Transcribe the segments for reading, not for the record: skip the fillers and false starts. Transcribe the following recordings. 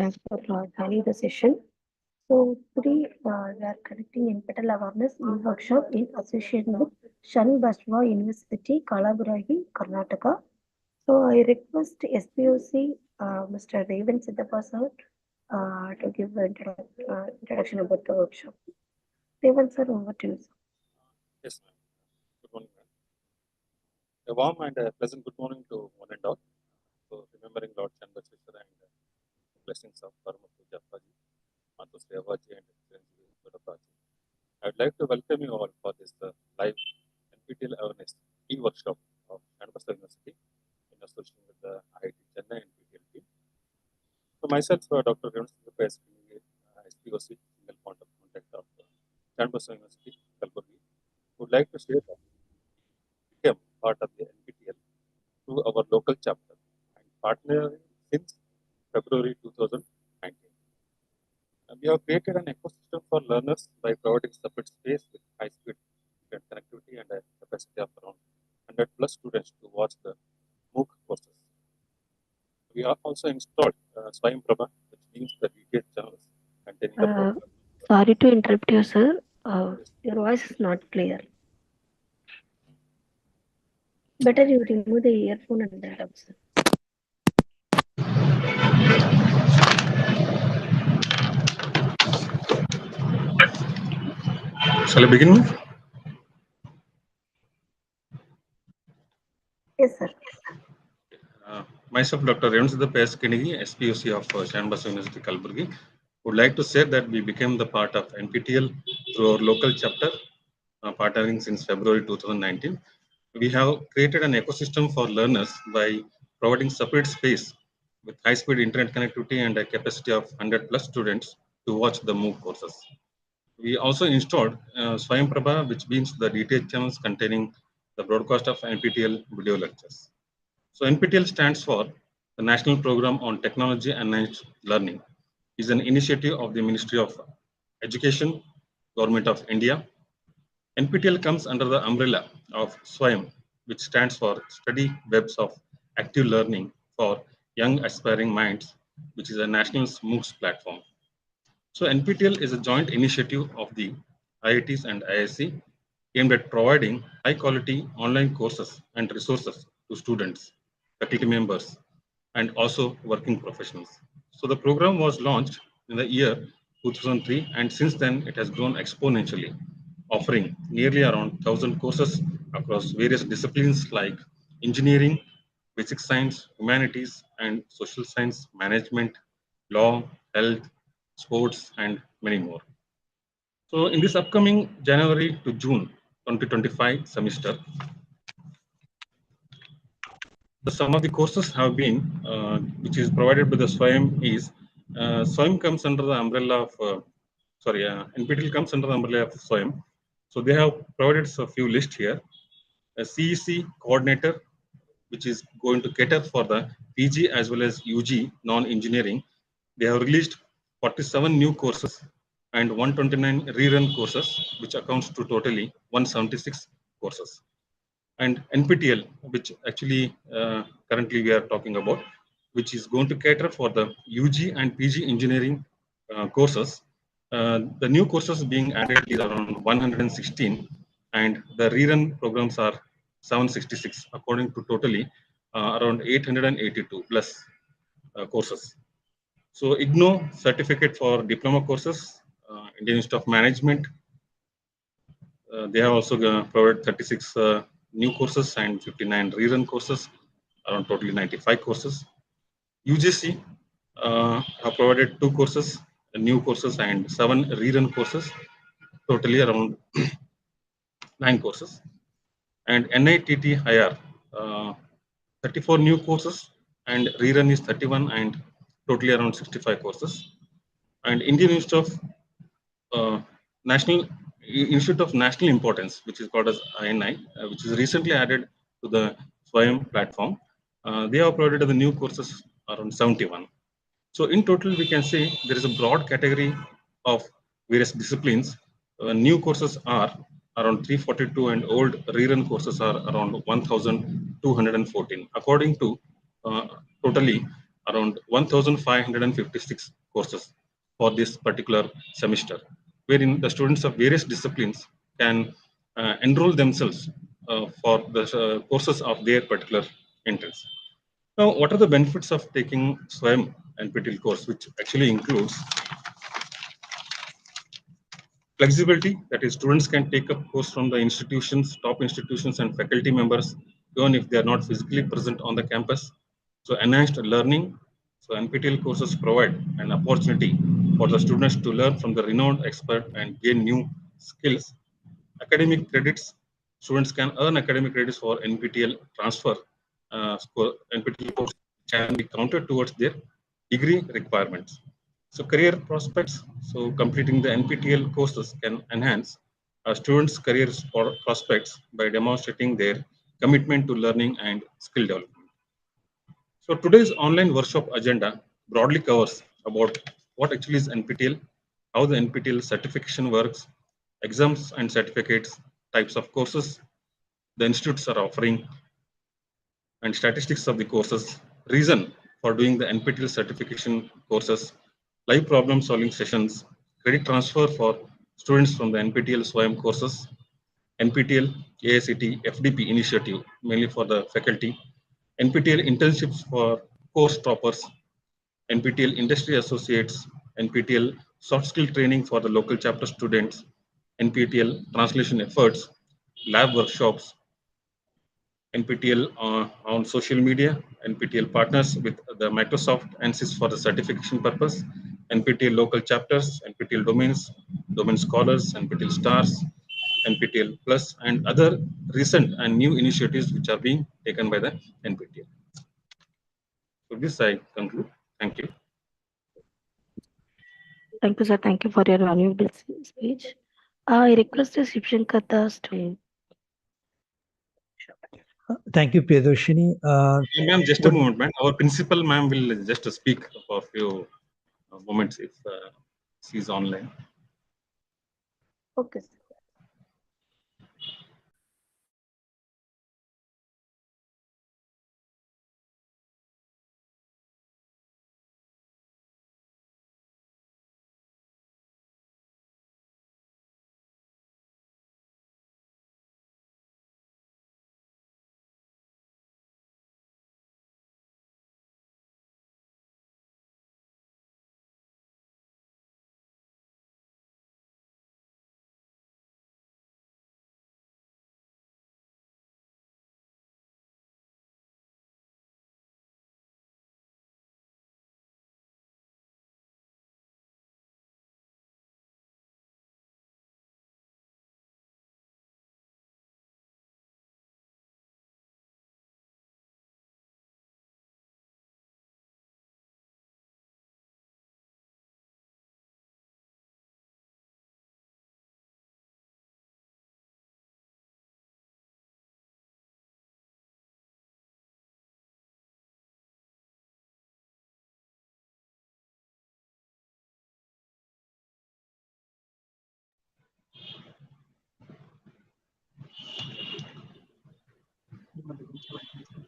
Thanks for joining the session. So today we are conducting NPTEL awareness workshop in association with SHARNBASVA University, Kalaburagi, Karnataka. So I request SPOC Mr. Raven Siddhappa sir to give the introduction about the workshop. Raven sir, over to you, sir. Yes, ma'am. Good morning, ma'am. A warm and a pleasant good morning to one and all. So, remembering Lord Chandrasekhar and blessings of Parama Puja Appaji, Matu Srevaji and Chiranjeevi Godapaji. I would like to welcome you all for this live NPTEL awareness e-workshop of SHARNBASVA University in association with the IIT Chennai NPTEL team. So, myself, Dr. Ravan SPOC, single point of contact of SHARNBASVA University, Kalburgi, would like to share that became part of the NPTEL through our local chapter and partnering since February 2019. And we have created an ecosystem for learners by providing separate space with high-speed internet connectivity and a capacity of around 100 plus students to watch the MOOC courses. We have also installed SWAYAM, which means the detailed channels containing the program. Sorry to interrupt you, sir. Your voice is not clear. Better you remove the earphone and that up, sir. Shall I begin? Yes, sir. Myself, Dr. Ravan Siddhappa, SPOC of SHARNBASVA University, Kalburgi, would like to say that we became the part of NPTEL through our local chapter, partnering since February 2019. We have created an ecosystem for learners by providing separate space with high-speed internet connectivity and a capacity of 100 plus students to watch the MOOC courses. We also installed SWAYAM, which means the detailed channels containing the broadcast of NPTEL video lectures. So NPTEL stands for the National Program on Technology Enhanced Learning. Is an initiative of the Ministry of Education, Government of India. NPTEL comes under the umbrella of SWAYAM, which stands for Study Webs of Active Learning for Young Aspiring Minds, which is a national MOOCs platform. So NPTEL is a joint initiative of the IITs and IISc aimed at providing high quality online courses and resources to students, faculty members, and also working professionals. So the program was launched in the year 2003, and since then it has grown exponentially, offering nearly around 1,000 courses across various disciplines like engineering, basic science, humanities, and social science, management, law, health, sports, and many more. So in this upcoming January to June 2025 semester, some of the courses have been, which is provided by the SWAYAM is, SWAYAM comes under the umbrella of, NPTEL comes under the umbrella of SWAYAM. So they have provided a few lists here. A CEC coordinator, which is going to cater for the PG as well as UG non-engineering. They have released 47 new courses and 129 rerun courses, which accounts to totally 176 courses. And NPTEL, which actually currently we are talking about, which is going to cater for the UG and PG engineering courses. The new courses being added is around 116, and the rerun programs are 766, according to totally around 882 plus courses. So IGNO certificate for diploma courses, Indian Institute of Management, they have also provided 36 new courses and 59 rerun courses, around totally 95 courses. UGC have provided 2 courses, new courses, and 7 rerun courses, totally around 9 courses. And NITTIR, 34 new courses, and rerun is 31, and totally around 65 courses. And Indian Institute of Institute of National Importance, which is called as INI, which is recently added to the SWAYAM platform. They have provided the new courses around 71. So in total, we can say there is a broad category of various disciplines. New courses are around 342 and old rerun courses are around 1,214. According to totally around 1,556 courses for this particular semester, wherein the students of various disciplines can enroll themselves for the courses of their particular entrance. Now, what are the benefits of taking SWAYAM NPTEL course, which actually includes flexibility, that is, students can take up course from the institutions, top institutions and faculty members, even if they are not physically present on the campus. So enhanced learning. So NPTEL courses provide an opportunity for the students to learn from the renowned expert and gain new skills. Academic credits. Students can earn academic credits for NPTEL transfer. NPTEL course can be counted towards their degree requirements. So career prospects. So completing the NPTEL courses can enhance a students' career prospects by demonstrating their commitment to learning and skill development. So today's online workshop agenda broadly covers about what actually is NPTEL, how the NPTEL certification works, exams and certificates, types of courses the institutes are offering, and statistics of the courses, reason for doing the NPTEL certification courses, live problem solving sessions, credit transfer for students from the NPTEL SWAYAM courses, NPTEL AICT FDP initiative, mainly for the faculty, NPTEL internships for course toppers, NPTEL industry associates, NPTEL soft skill training for the local chapter students, NPTEL translation efforts, lab workshops, NPTEL on social media, NPTEL partners with the Microsoft ANSYS for the certification purpose, NPTEL local chapters, NPTEL domains, domain scholars, NPTEL stars, NPTEL plus, and other recent and new initiatives which are being taken by the NPTEL. So this I conclude. Thank you. Thank you, sir. Thank you for your valuable speech. I request the Shipshan Kathas to. Thank you, Priyadarshini. Ma'am, just a moment, ma'am. Our principal, ma'am, will just speak for a few moments if she's online. Okay, sir.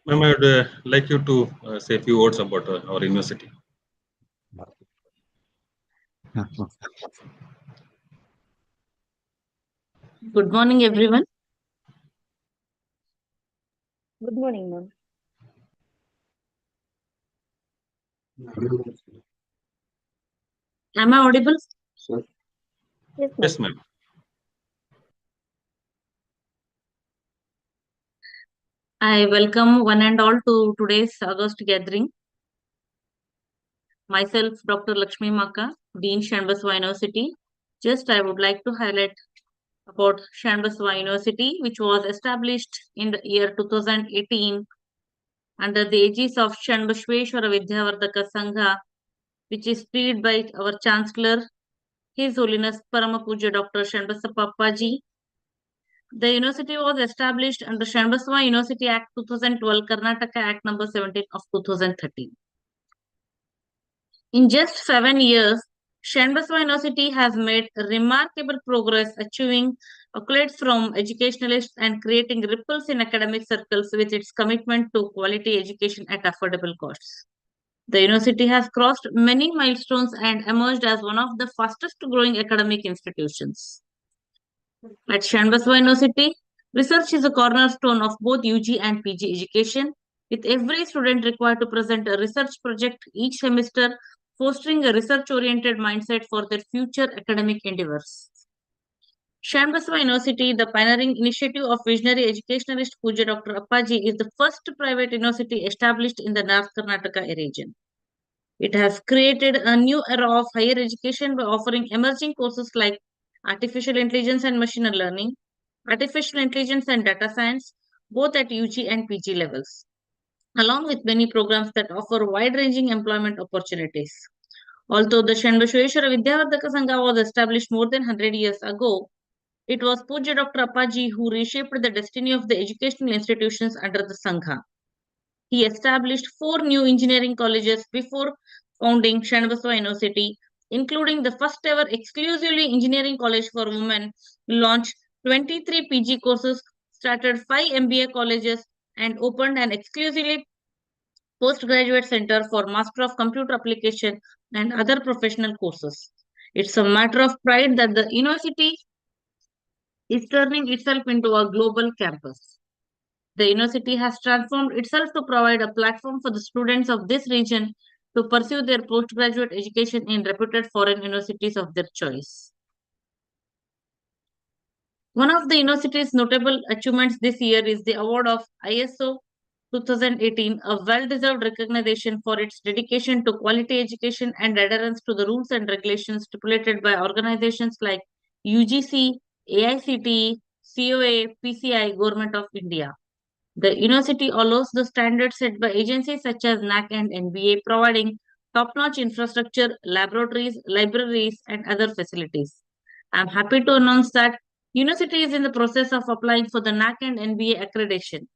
Ma'am, I would like you to say a few words about our university. Good morning, everyone. Good morning, ma'am. Am I audible? Yes, ma'am. I welcome one and all to today's August gathering. Myself, Dr. Lakshmi Maka, Dean SHARNBASVA University. Just I would like to highlight about SHARNBASVA University, which was established in the year 2018 under the aegis of SHARNBASVESWARA Vidyavardhaka Sangha, which is led by our Chancellor, His Holiness Paramapuja Dr. Shanbasa Pappaji. The university was established under SHARNBASVA University Act 2012, Karnataka Act number 17 of 2013. In just 7 years, SHARNBASVA University has made remarkable progress, achieving accolades from educationalists and creating ripples in academic circles with its commitment to quality education at affordable costs. The university has crossed many milestones and emerged as one of the fastest growing academic institutions. At SHARNBASVA University, research is a cornerstone of both UG and PG education, with every student required to present a research project each semester, fostering a research-oriented mindset for their future academic endeavors. SHARNBASVA University, the pioneering initiative of visionary educationalist Puja Dr. Appaji, is the first private university established in the North Karnataka region. It has created a new era of higher education by offering emerging courses like artificial intelligence and machine learning, artificial intelligence and data science, both at UG and PG levels, along with many programs that offer wide-ranging employment opportunities. Although the Shanbashweshwara Vidyavardhaka Sangha was established more than 100 years ago, it was Puja Dr. Appaji who reshaped the destiny of the educational institutions under the Sangha. He established 4 new engineering colleges before founding SHARNBASVA University, including the first ever exclusively engineering college for women, launched 23 PG courses, started 5 MBA colleges, and opened an exclusively postgraduate center for Master of Computer Application and other professional courses. It's a matter of pride that the university is turning itself into a global campus. The university has transformed itself to provide a platform for the students of this region to pursue their postgraduate education in reputed foreign universities of their choice. One of the university's notable achievements this year is the award of ISO 2018, a well-deserved recognition for its dedication to quality education and adherence to the rules and regulations stipulated by organizations like UGC, AICTE, COA, PCI, Government of India. The university follows the standards set by agencies such as NAC and NBA, providing top-notch infrastructure, laboratories, libraries, and other facilities. I'm happy to announce that university is in the process of applying for the NAC and NBA accreditation.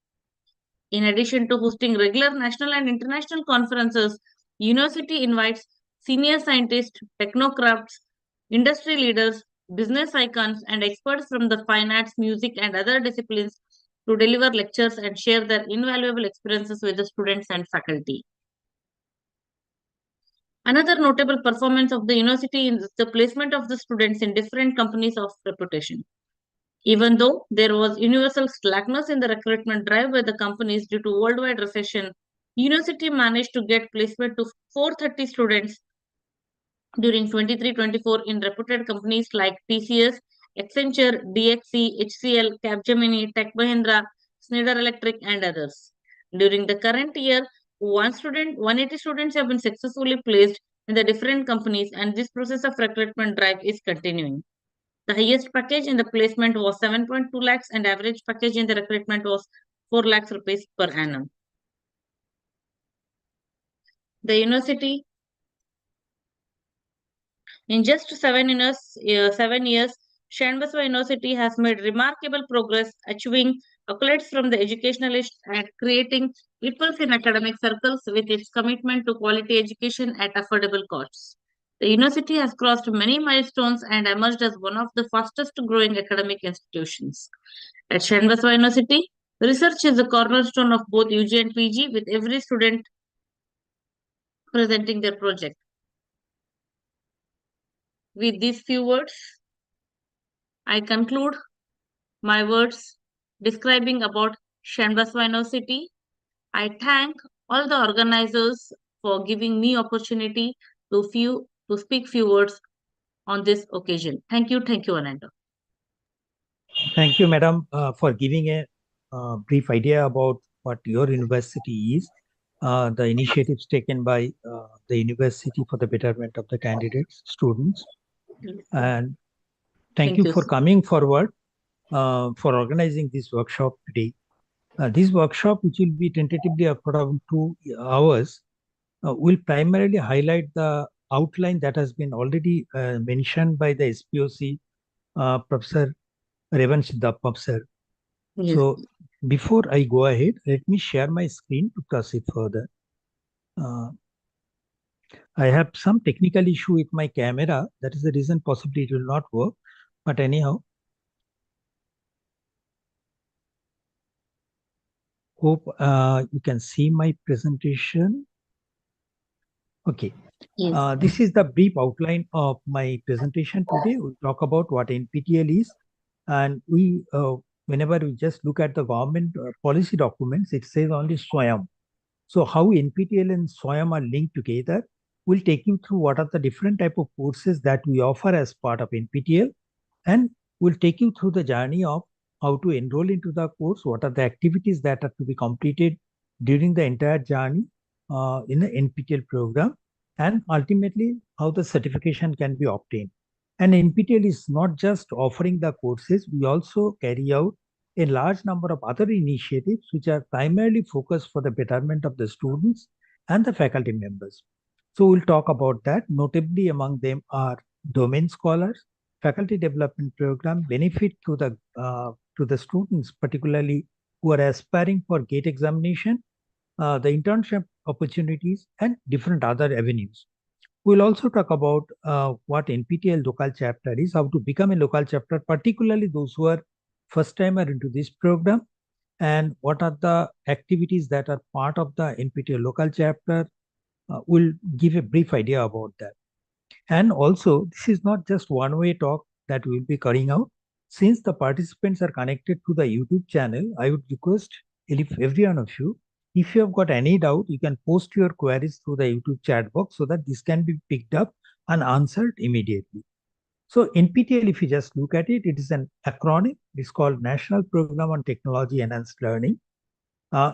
In addition to hosting regular national and international conferences, university invites senior scientists, technocrats, industry leaders, business icons, and experts from the fine arts, music, and other disciplines to deliver lectures and share their invaluable experiences with the students and faculty. Another notable performance of the university is the placement of the students in different companies of reputation. Even though there was universal slackness in the recruitment drive by the companies due to worldwide recession, university managed to get placement to 430 students during 23-24 in reputed companies like TCS, Accenture, DXC, HCL, Capgemini, Tech Mahindra, Schneider Electric, and others. During the current year, 180 students have been successfully placed in the different companies, and this process of recruitment drive is continuing. The highest package in the placement was 7.2 lakhs and average package in the recruitment was 4 lakhs rupees per annum. The university, in just 7 years, SHARNBASVA University has made remarkable progress, achieving accolades from the educationalists and creating ripples in academic circles with its commitment to quality education at affordable costs. The university has crossed many milestones and emerged as one of the fastest growing academic institutions. At SHARNBASVA University, research is the cornerstone of both UG and PG, with every student presenting their project. With these few words, I conclude my words describing about SHARNBASVA University. I thank all the organizers for giving me opportunity to speak few words on this occasion. Thank you, Ananda. Thank you, Madam, for giving a brief idea about what your university is, the initiatives taken by the university for the betterment of the candidates, students. And thank you for coming forward for organizing this workshop today. This workshop, which will be tentatively around 2 hours, will primarily highlight the outline that has been already mentioned by the SPOC Professor Revan Siddhappa sir. Yes. So before I go ahead, let me share my screen to proceed further. I have some technical issue with my camera. That is the reason possibly it will not work. But anyhow, hope you can see my presentation. Okay. Yes. This is the brief outline of my presentation today. We'll talk about what NPTEL is. And whenever we just look at the government policy documents, it says only SWAYAM. So how NPTEL and SWAYAM are linked together, we'll take you through what are the different type of courses that we offer as part of NPTEL. And we'll take you through the journey of how to enroll into the course, what are the activities that are to be completed during the entire journey in the NPTEL program, and ultimately how the certification can be obtained. And NPTEL is not just offering the courses, we also carry out a large number of other initiatives which are primarily focused for the betterment of the students and the faculty members. So we'll talk about that. Notably among them are domain scholars, faculty development program, benefit to the students, particularly who are aspiring for GATE examination, the internship opportunities, and different other avenues. We'll also talk about what NPTEL local chapter is, how to become a local chapter, particularly those who are first timer into this program, and what are the activities that are part of the NPTEL local chapter. We'll give a brief idea about that. And also, this is not just one-way talk that we'll be carrying out. Since the participants are connected to the YouTube channel, I would request if every one of you, if you have got any doubt, you can post your queries through the YouTube chat box so that this can be picked up and answered immediately. So NPTEL, if you just look at it, it is an acronym. It's called National Program on Technology Enhanced Learning.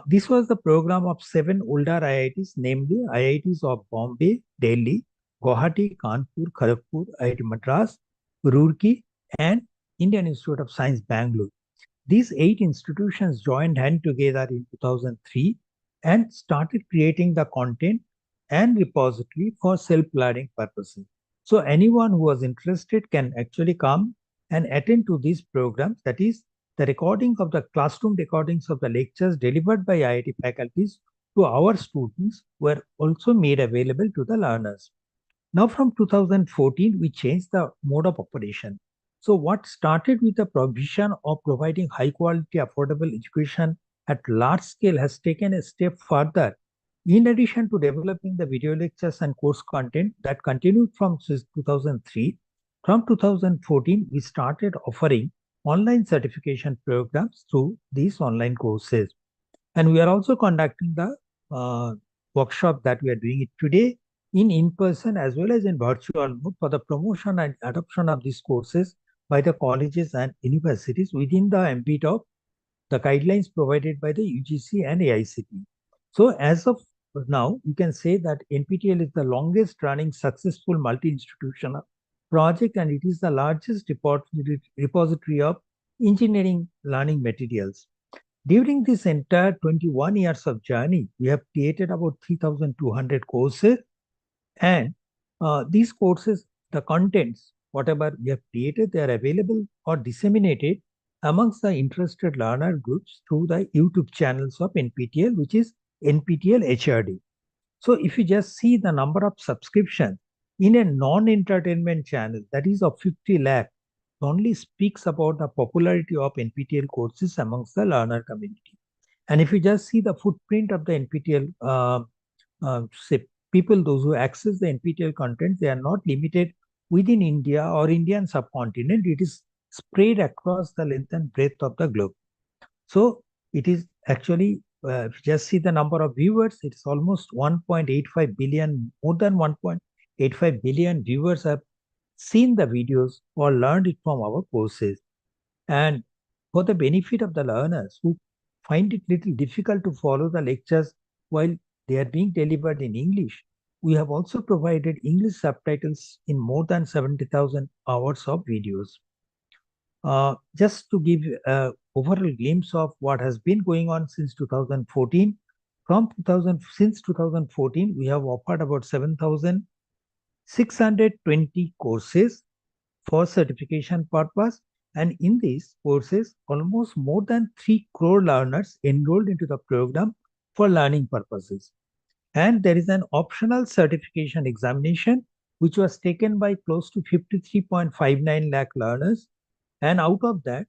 This was the program of 7 older IITs, namely IITs of Bombay, Delhi, Guwahati, Kanpur, Kharagpur, IIT Madras, Roorkee, and Indian Institute of Science, Bangalore. These 8 institutions joined hands together in 2003 and started creating the content and repository for self-learning purposes. So anyone who was interested can actually come and attend to these programs. That is, the recording of the classroom recordings of the lectures delivered by IIT faculties to our students were also made available to the learners. Now from 2014, we changed the mode of operation. So what started with the provision of providing high quality, affordable education at large scale has taken a step further. In addition to developing the video lectures and course content that continued from 2003, from 2014, we started offering online certification programs through these online courses. And we are also conducting the workshop that we are doing it today in person as well as in virtual mode for the promotion and adoption of these courses by the colleges and universities within the ambit of the guidelines provided by the UGC and AICTE. So as of now, you can say that NPTEL is the longest running successful multi-institutional project, and it is the largest repository of engineering learning materials. During this entire 21 years of journey, we have created about 3,200 courses, and these courses, the contents, whatever we have created, they are available or disseminated amongst the interested learner groups through the YouTube channels of NPTEL, which is NPTEL HRD. So if you just see the number of subscriptions in a non-entertainment channel, that is of 50 lakh, only speaks about the popularity of NPTEL courses amongst the learner community. And if you just see the footprint of the NPTEL say people, those who access the NPTEL content, they are not limited within India or Indian subcontinent. It is spread across the length and breadth of the globe. So it is actually, if you just see the number of viewers, it's almost 1.85 billion, more than 1.85 billion viewers have seen the videos or learned it from our courses. And for the benefit of the learners who find it little difficult to follow the lectures while they are being delivered in English, we have also provided English subtitles in more than 70,000 hours of videos. Just to give an overall glimpse of what has been going on since 2014, since 2014, we have offered about 7,620 courses for certification purpose. And in these courses, almost more than 3 crore learners enrolled into the program for learning purposes. And there is an optional certification examination, which was taken by close to 53.59 lakh learners. And out of that,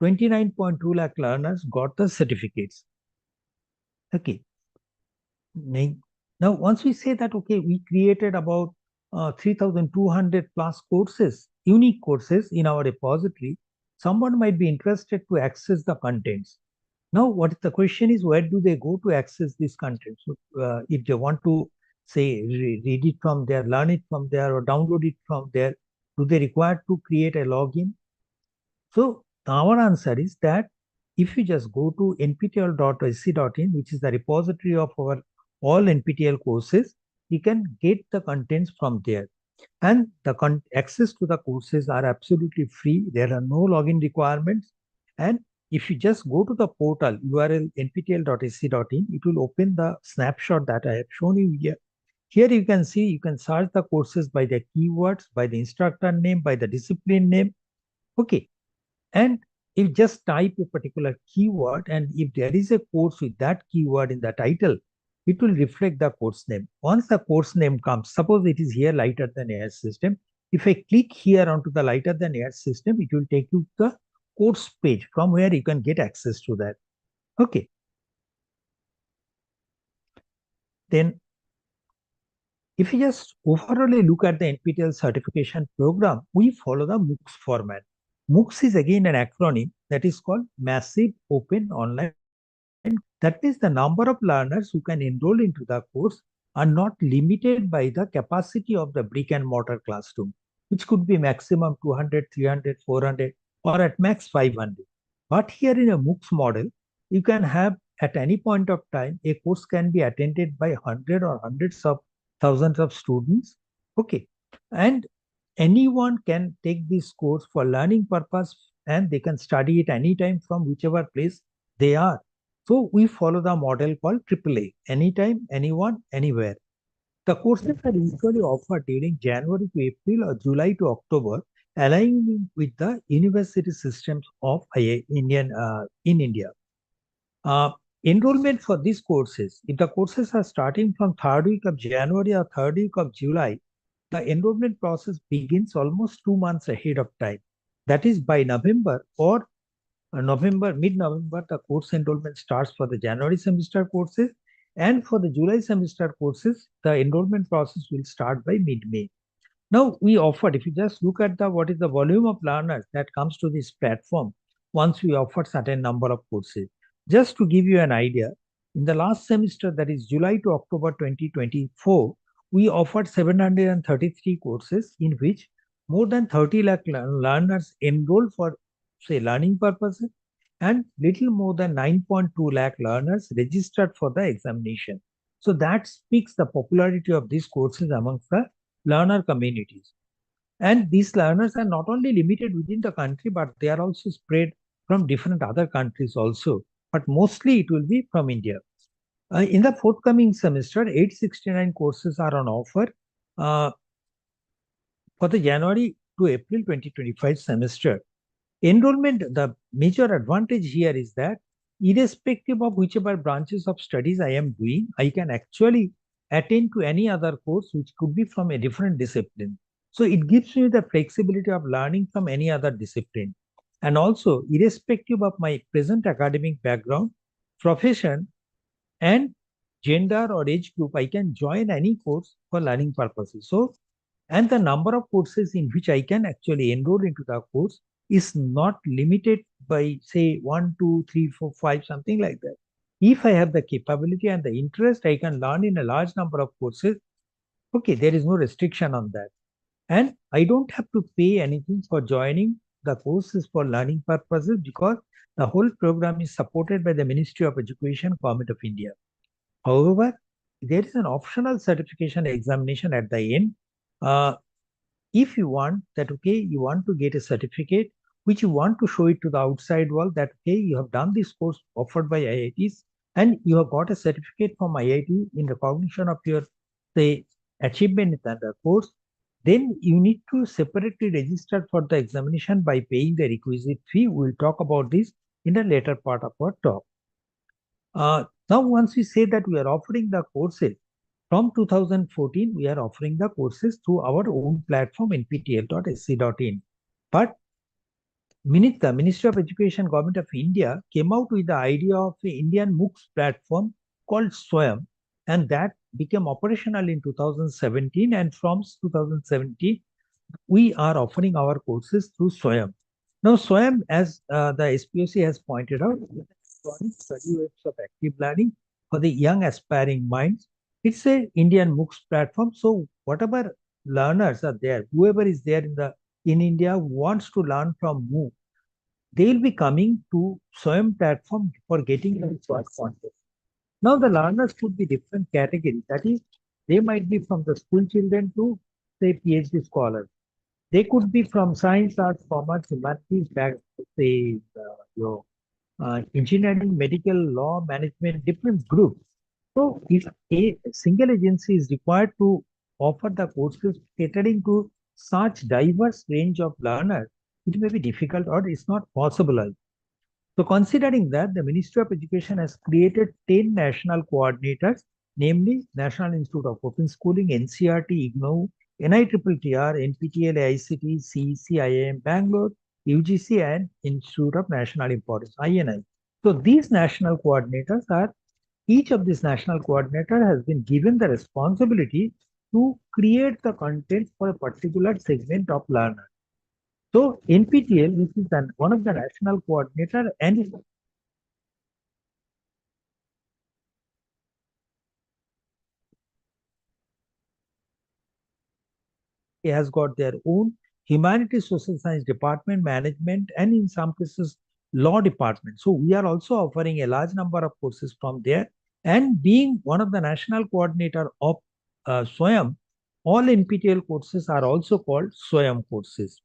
29.2 lakh learners got the certificates. Okay. Now, once we say that, okay, we created about 3,200 plus courses, unique courses in our repository, someone might be interested to access the contents. Now, what the question is, where do they go to access this content? So, if they want to say read it from there, learn it from there, or download it from there, do they require to create a login? So our answer is that if you just go to nptel.sc.in, which is the repository of our all NPTEL courses, you can get the contents from there. And the access to the courses are absolutely free. There are no login requirements. And if you just go to the portal URL nptel.sc.in, it will open the snapshot that I have shown you here. Here you can see, you can search the courses by the keywords, by the instructor name, by the discipline name. Okay. And if just type a particular keyword, and if there is a course with that keyword in the title, it will reflect the course name. Once the course name comes, suppose it is here lighter than air system. If I click here onto the lighter than air system, it will take you to the course page from where you can get access to that. Okay. Then if you just overall look at the NPTEL certification program, we follow the MOOCs format. MOOCs is again an acronym that is called Massive Open Online. That means the number of learners who can enroll into the course are not limited by the capacity of the brick and mortar classroom, which could be maximum 200, 300, 400, or at max 500. But here in a MOOCs model, you can have at any point of time, a course can be attended by hundreds or hundreds of thousands of students. Okay. And anyone can take this course for learning purpose, and they can study it anytime from whichever place they are. So we follow the model called AAA, anytime, anyone, anywhere. The courses are usually offered during January to April or July to October, aligning with the university systems of in India. Enrollment for these courses, if the courses are starting from 3rd week of January or 3rd week of July, the enrollment process begins almost 2 months ahead of time. That is by November or mid-November, the course enrollment starts for the January semester courses, and for the July semester courses, the enrollment process will start by mid-May. Now, we offered, if you just look at what is the volume of learners that comes to this platform, once we offer certain number of courses. Just to give you an idea, in the last semester, that is July to October 2024, we offered 733 courses in which more than 30 lakh learners enrolled for, say, learning purposes, and little more than 9.2 lakh learners registered for the examination. So that speaks the popularity of these courses amongst the learner communities. And these learners are not only limited within the country, but they are also spread from different other countries also. But mostly it will be from India. In the forthcoming semester, 869 courses are on offer for the January to April 2025 semester. Enrollment, the major advantage here is that irrespective of whichever branches of studies I am doing, I can actually attend to any other course which could be from a different discipline. So it gives me the flexibility of learning from any other discipline. And also, irrespective of my present academic background, profession, and gender or age group, I can join any course for learning purposes. So, and the number of courses in which I can actually enroll into the course is not limited by, say, 1, 2, 3, 4, 5, something like that. If I have the capability and the interest, I can learn in a large number of courses. Okay, there is no restriction on that. And I don't have to pay anything for joining the courses for learning purposes, because the whole program is supported by the Ministry of Education, Government of India. However, there is an optional certification examination at the end. If you want that, okay, you want to get a certificate which you want to show it to the outside world that, okay, you have done this course offered by IITs and you have got a certificate from IIT in recognition of your, say, achievement in the course, then you need to separately register for the examination by paying the requisite fee. We'll talk about this in the later part of our talk. Now, once we say that we are offering the courses, from 2014, we are offering the courses through our own platform, nptel.sc.in. But the Ministry of Education, Government of India came out with the idea of the Indian MOOCs platform called SWAYAM. and that became operational in 2017. And from 2017, we are offering our courses through SWAYAM. Now, SWAYAM, as the SPOC has pointed out, is an electronic study webs of active learning for the young aspiring minds. It's a Indian MOOCs platform. So whatever learners are there, whoever is there in India who wants to learn from MOOC, they will be coming to SWAYAM platform for getting the content. Now the learners could be different categories. That is, they might be from the school children to say PhD scholars. They could be from science, arts, commerce, humanities, back, say, engineering, medical, law, management, different groups. So if a single agency is required to offer the courses catering to such diverse range of learners, it may be difficult or it's not possible. So considering that, the Ministry of Education has created 10 national coordinators, namely National Institute of Open Schooling, NCRT, IGNOU, NITTR, NPTEL, AICT, CEC, IIM Bangalore, UGC, and Institute of National Importance, INI. So these national coordinators are, each of these national coordinator has been given the responsibility to create the content for a particular segment of learners. So NPTEL, which is one of the national coordinator, and it has got their own humanities, social science department, management, and in some cases law department. So we are also offering a large number of courses from there. And being one of the national coordinator of SWAYAM, all NPTEL courses are also called SWAYAM courses.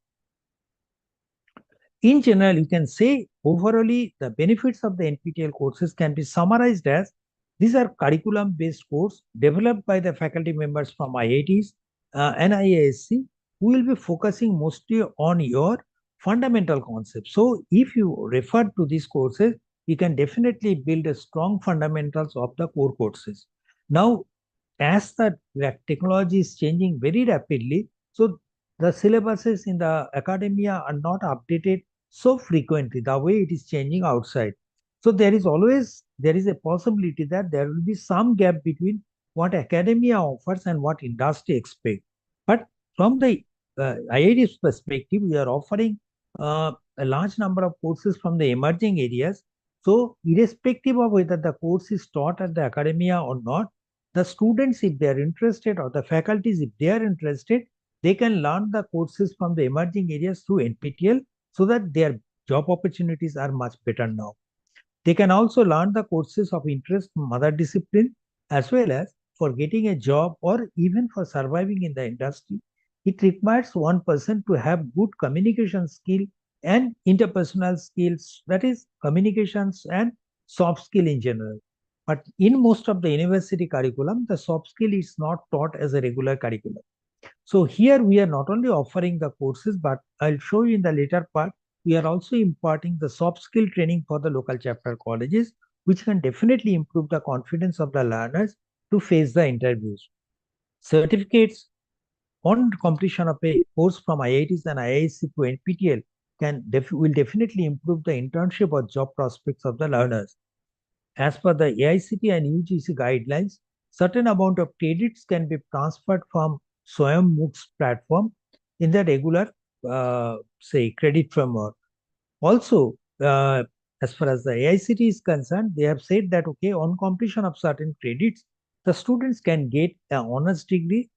In general, you can say overall the benefits of the NPTEL courses can be summarized as these are curriculum-based courses developed by the faculty members from IITs and IISc, who will be focusing mostly on your fundamental concepts. So if you refer to these courses, you can definitely build a strong fundamentals of the core courses. Now, as the technology is changing very rapidly, so the syllabuses in the academia are not updated so frequently the way it is changing outside. So there is a possibility that there will be some gap between what academia offers and what industry expects. But from the IIT's perspective, we are offering a large number of courses from the emerging areas. So irrespective of whether the course is taught at the academia or not, the students, if they are interested, or the faculties, if they are interested, they can learn the courses from the emerging areas through NPTEL so that their job opportunities are much better now. They can also learn the courses of interest from other disciplines, as well as for getting a job or even for surviving in the industry. It requires one person to have good communication skill and interpersonal skills, that is communications and soft skill in general. But in most of the university curriculum, the soft skill is not taught as a regular curriculum. So here we are not only offering the courses, but I'll show you in the later part, we are also imparting the soft skill training for the local chapter colleges, which can definitely improve the confidence of the learners to face the interviews. Certificates on completion of a course from IITs and IISc to NPTEL will definitely improve the internship or job prospects of the learners. As per the AICT and UGC guidelines, certain amount of credits can be transferred from SWAYAM MOOCs platform in the regular, say, credit framework. Also, as far as the AICT is concerned, they have said that, okay, on completion of certain credits, the students can get an honors degree.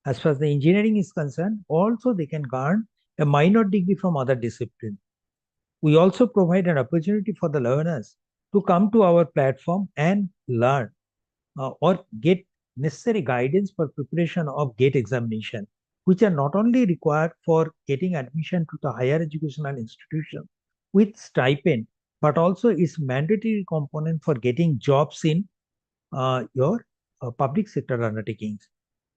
As far as the engineering is concerned, also they can earn a minor degree from other disciplines. We also provide an opportunity for the learners to come to our platform and learn or get necessary guidance for preparation of GATE examination, which are not only required for getting admission to the higher educational institution with stipend, but also is mandatory component for getting jobs in your public sector undertakings.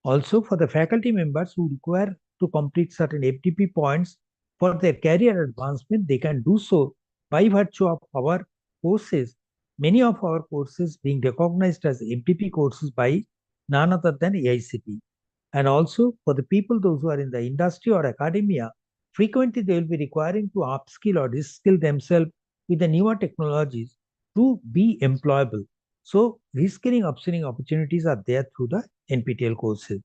Also, for the faculty members who require to complete certain FDP points for their career advancement, they can do so by virtue of our courses. Many of our courses being recognized as FDP courses by none other than AICT. And also for the people, those who are in the industry or academia, frequently they will be requiring to upskill or reskill themselves with the newer technologies to be employable. So reskilling, upskilling opportunities are there through the NPTEL courses.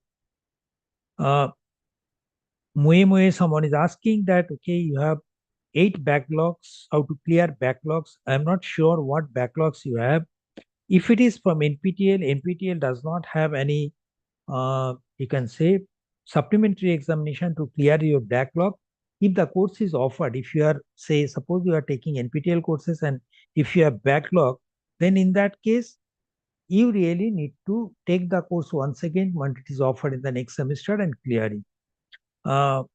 Someone is asking that, okay, you have 8 backlogs, how to clear backlogs. I'm not sure what backlogs you have. If it is from NPTEL, NPTEL does not have any, you can say, supplementary examination to clear your backlog. If the course is offered, if you are, say, suppose you are taking NPTEL courses and if you have backlog, then in that case, you really need to take the course once again when it is offered in the next semester and clear it.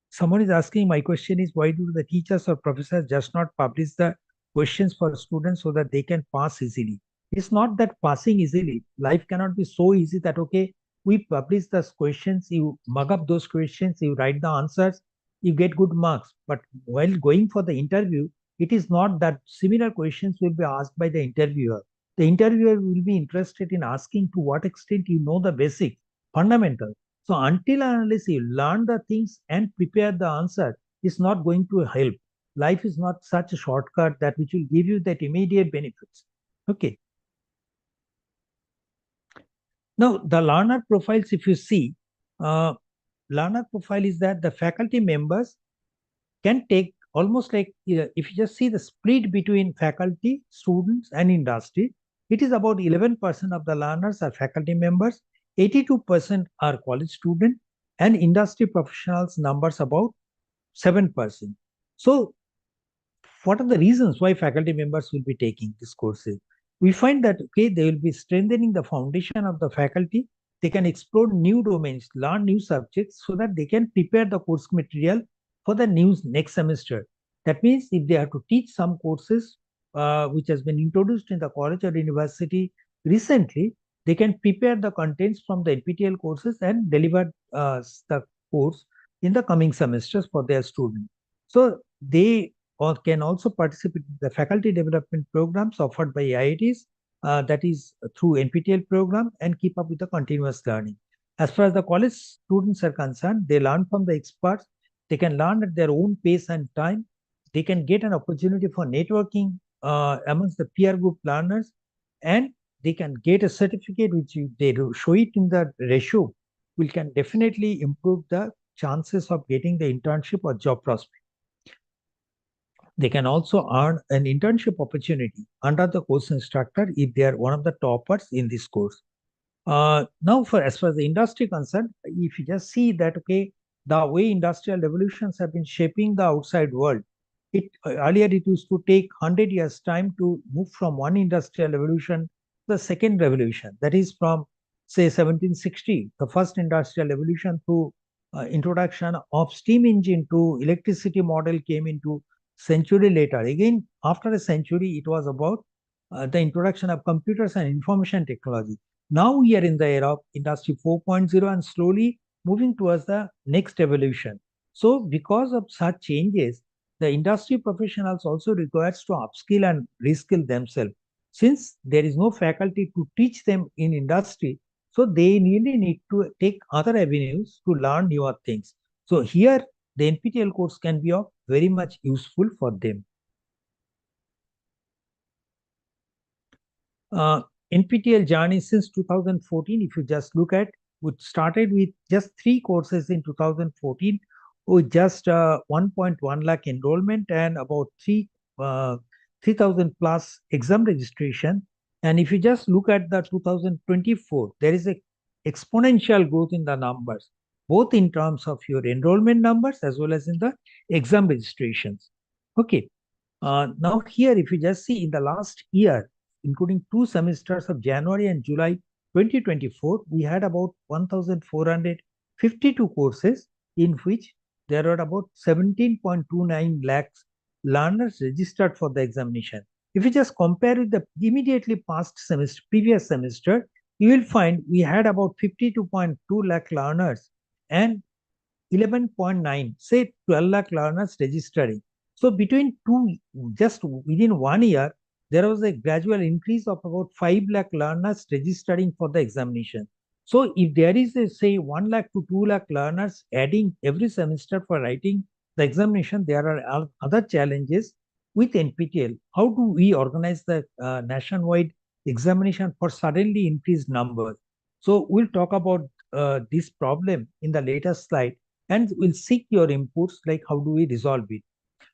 Someone is asking, my question is, why do the teachers or professors just not publish the questions for students so that they can pass easily? It's not that passing easily. Life cannot be so easy that, okay, we publish those questions, you mug up those questions, you write the answers, you get good marks. But while going for the interview, it is not that similar questions will be asked by the interviewer. The interviewer will be interested in asking to what extent you know the basic, fundamental. So until and unless you learn the things and prepare the answer, it's not going to help. Life is not such a shortcut that which will give you that immediate benefits. Okay. Now the learner profiles, if you see, learner profile is that the faculty members can take almost like, if you just see the split between faculty, students, and industry, it is about 11% of the learners are faculty members, 82% are college students, and industry professionals numbers about 7%. So what are the reasons why faculty members will be taking these courses? We find that, okay, they will be strengthening the foundation of the faculty. They can explore new domains, learn new subjects so that they can prepare the course material for the next semester. That means if they have to teach some courses which has been introduced in the college or university recently, they can prepare the contents from the NPTEL courses and deliver the course in the coming semesters for their students. So they can also participate in the faculty development programs offered by IITs, that is through NPTEL program, and keep up with the continuous learning. As far as the college students are concerned, they learn from the experts. They can learn at their own pace and time. They can get an opportunity for networking amongst the peer group learners, and they can get a certificate which they show it in the ratio, which can definitely improve the chances of getting the internship or job prospect. They can also earn an internship opportunity under the course instructor if they are one of the toppers in this course. Now, as far as the industry concerned, if you just see that, okay, the way industrial revolutions have been shaping the outside world, earlier it used to take 100 years time to move from one industrial revolution to the second revolution. That is from, say, 1760, the first industrial revolution, through introduction of steam engine to electricity model came into century later. Again, after a century, it was about the introduction of computers and information technology. Now we are in the era of Industry 4.0 and slowly moving towards the next evolution. So because of such changes, the industry professionals also requires to upskill and reskill themselves. Since there is no faculty to teach them in industry, so they really need to take other avenues to learn newer things. So here, the NPTEL course can be of very much useful for them. NPTEL journey since 2014, if you just look at, which started with just 3 courses in 2014, with just 1.1 lakh enrollment and about 3,000 plus exam registration. And if you just look at the 2024, there is a exponential growth in the numbers, both in terms of your enrollment numbers as well as in the exam registrations. Okay. Now here, if you just see in the last year, including 2 semesters of January and July 2024, we had about 1,452 courses, in which there were about 17.29 lakhs learners registered for the examination. If you just compare with the immediately past semester, previous semester, you will find we had about 52.2 lakh learners and 11.9, say 12 lakh learners registering. So between just within 1 year, there was a gradual increase of about 5 lakh learners registering for the examination. So if there is a, say, 1 lakh to 2 lakh learners adding every semester for writing the examination, there are other challenges with NPTEL. How do we organize the nationwide examination for suddenly increased numbers. So we'll talk about this problem in the later slide, and we'll seek your inputs like how do we resolve it.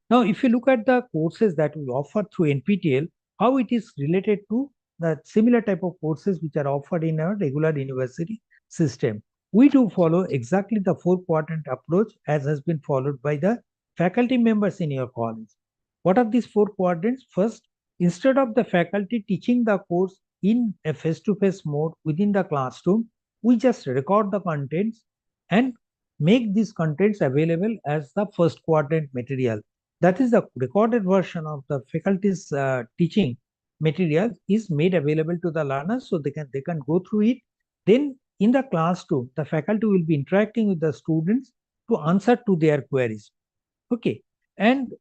Now, if you look at the courses that we offer through NPTEL, how it is related to the similar type of courses which are offered in our regular university system. We do follow exactly the 4-quadrant approach as has been followed by the faculty members in your college. What are these 4 quadrants? First, instead of the faculty teaching the course in a face-to-face mode within the classroom, we just record the contents and make these contents available as the first quadrant material. That is the recorded version of the faculty's teaching material is made available to the learners so they can go through it. Then in the classroom, the faculty will be interacting with the students to answer to their queries. Okay. And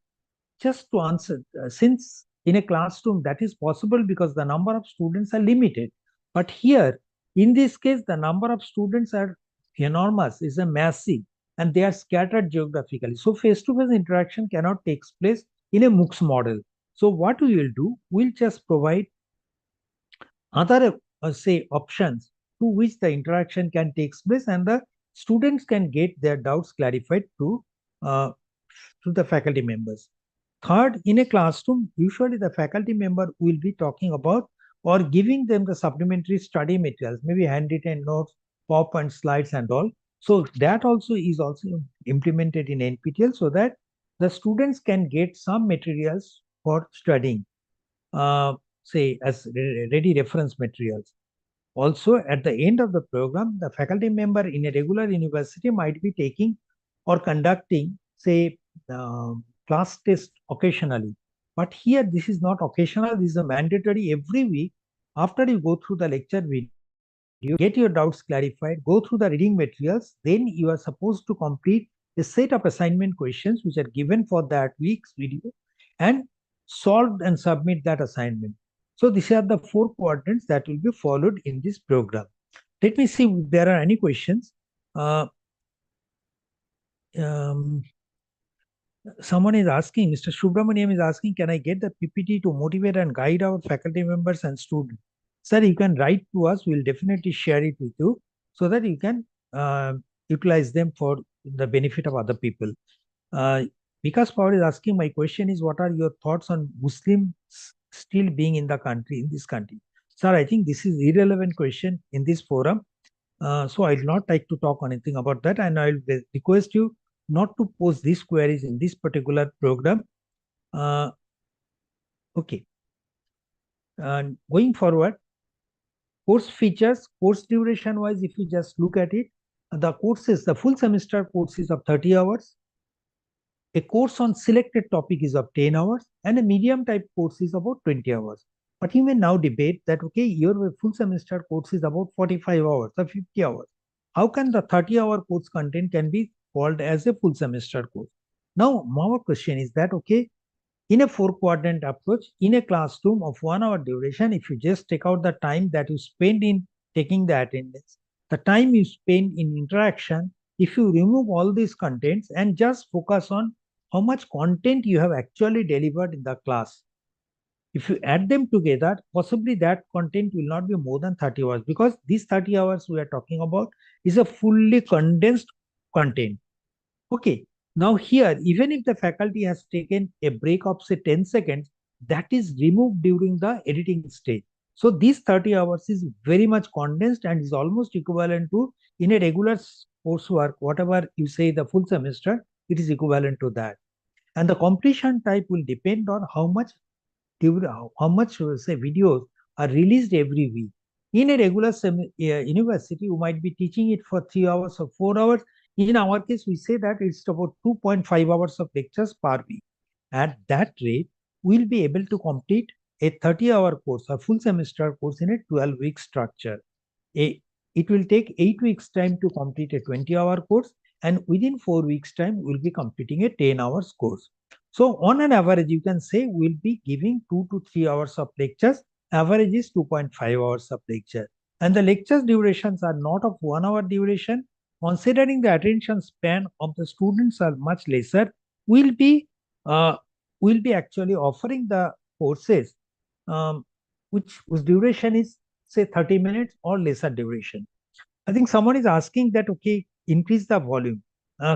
just to answer, since in a classroom that is possible because the number of students are limited. But here, in this case, the number of students are enormous, is a massive, and they are scattered geographically. So face-to-face interaction cannot take place in a MOOCs model. So what we will do, we'll just provide other say options to which the interaction can take place and the students can get their doubts clarified to the faculty members. Third, in a classroom, usually the faculty member will be talking about or giving them the supplementary study materials, maybe handwritten notes, PowerPoint slides and all. So that also is also implemented in NPTEL so that the students can get some materials for studying, say as ready reference materials. Also, at the end of the program, the faculty member in a regular university might be taking or conducting, say, class test occasionally. But here, this is not occasional. This is a mandatory every week. After you go through the lecture video, get your doubts clarified, go through the reading materials, then you are supposed to complete a set of assignment questions which are given for that week's video and solve and submit that assignment. So these are the 4 quadrants that will be followed in this program. Let me see if there are any questions. Someone is asking, Mr. Subramaniam is asking, can I get the PPT to motivate and guide our faculty members and students? Sir, you can write to us. We'll definitely share it with you so that you can utilize them for the benefit of other people. Vikas Power is asking, my question is, what are your thoughts on Muslims still being in the country, in this country? Sir, I think this is irrelevant question in this forum. So I'd not like to talk anything about that. And I'll request you not to post these queries in this particular program. Okay. Going forward, course features, course duration wise, if you just look at it, the courses, the full semester course is of 30 hours. A course on selected topic is of 10 hours and a medium type course is about 20 hours. But you may now debate that, okay, your full semester course is about 45 hours or 50 hours. How can the 30-hour course content can be called as a full semester course? Now, our question is that, okay, in a 4-quadrant approach, in a classroom of 1 hour duration, if you just take out the time that you spend in taking the attendance, the time you spend in interaction, if you remove all these contents and just focus on how much content you have actually delivered in the class, if you add them together, possibly that content will not be more than 30 hours because these 30 hours we are talking about is a fully condensed content. Okay. Now here, even if the faculty has taken a break of say 10 seconds, that is removed during the editing stage. So these 30 hours is very much condensed and is almost equivalent to in a regular coursework, whatever you say the full semester, it is equivalent to that. And the completion type will depend on how much say videos are released every week. In a regular university, you might be teaching it for 3 hours or 4 hours. In our case, we say that it's about 2.5 hours of lectures per week. At that rate, we'll be able to complete a 30-hour course, a full semester course in a 12-week structure. It will take 8 weeks time to complete a 20-hour course, and within 4 weeks time, we'll be completing a 10 hours course. So on an average, you can say we'll be giving 2 to 3 hours of lectures. Average is 2.5 hours of lecture. And the lectures durations are not of 1 hour duration. Considering the attention span of the students are much lesser, we'll be actually offering the courses whose duration is say 30 minutes or lesser duration. I think someone is asking that, okay, increase the volume.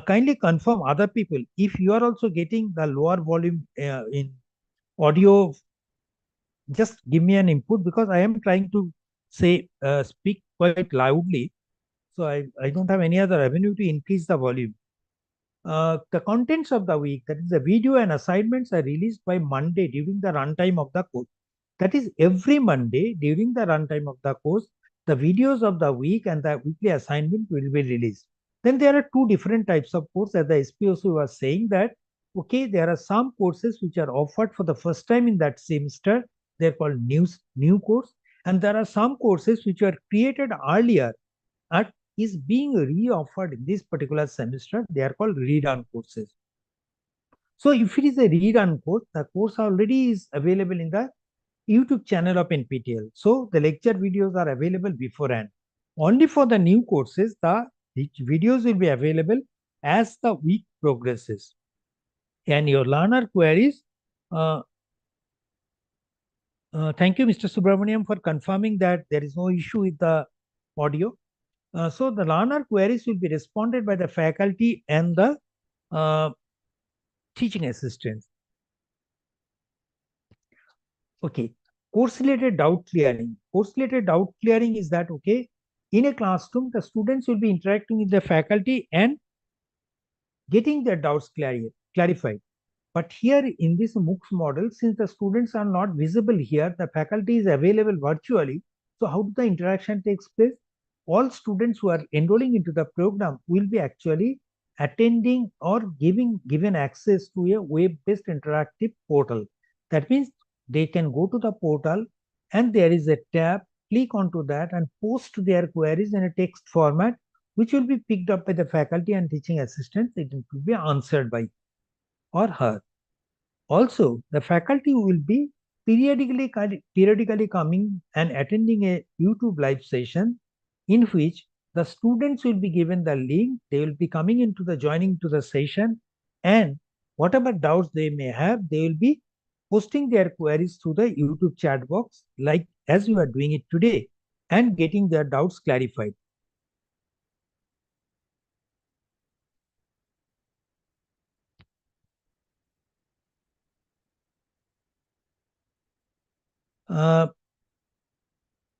Kindly confirm other people if you are also getting the lower volume in audio. Just give me an input, because I am trying to say speak quite loudly. So I don't have any other avenue to increase the volume. The contents of the week, that is the video and assignments, are released by Monday during the runtime of the course. That is every Monday during the runtime of the course, the videos of the week and the weekly assignment will be released. Then there are two different types of courses, as the SPOC was saying that, okay, there are some courses which are offered for the first time in that semester. They're called new course. And there are some courses which were created earlier and is being re-offered in this particular semester. They are called redone courses. So if it is a redone course, the course already is available in the YouTube channel of NPTEL. So the lecture videos are available beforehand. Only for the new courses, the videos will be available as the week progresses. And your learner queries, thank you, Mr. Subramaniam, for confirming that there is no issue with the audio. So the learner queries will be responded by the faculty and the teaching assistants. Okay, course-related doubt clearing. Course-related doubt clearing is that, okay, in a classroom, the students will be interacting with the faculty and getting their doubts clarified. But here in this MOOCs model, since the students are not visible here, the faculty is available virtually. So how the interaction takes place? All students who are enrolling into the program will be actually attending or given access to a web-based interactive portal. That means they can go to the portal and there is a tab, click onto that and post their queries in a text format, which will be picked up by the faculty and teaching assistants. It will be answered by or her. Also, the faculty will be periodically coming and attending a YouTube live session in which the students will be given the link. They will be coming into the joining to the session, and whatever doubts they may have, they will be posting their queries through the YouTube chat box, like as you are doing it today, and getting their doubts clarified.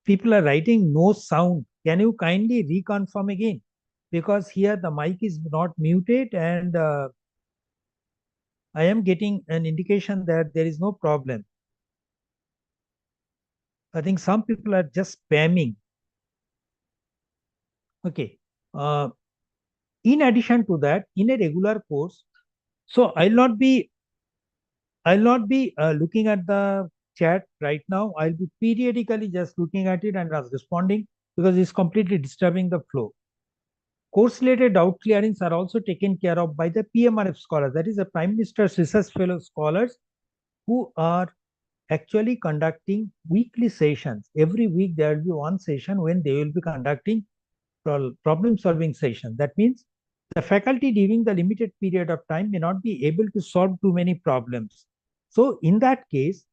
People are writing no sound. Can you kindly reconfirm again? Because here the mic is not muted and I am getting an indication that there is no problem. I think some people are just spamming. Okay. In addition to that, in a regular course, so I'll not be looking at the chat right now. I'll be periodically just looking at it and responding, because it's completely disturbing the flow. Course-related doubt clearings are also taken care of by the PMRF scholars, that is the Prime Minister's Research Fellow scholars, who are actually conducting weekly sessions. Every week there will be one session when they will be conducting problem-solving session. That means the faculty during the limited period of time may not be able to solve too many problems. So in that case,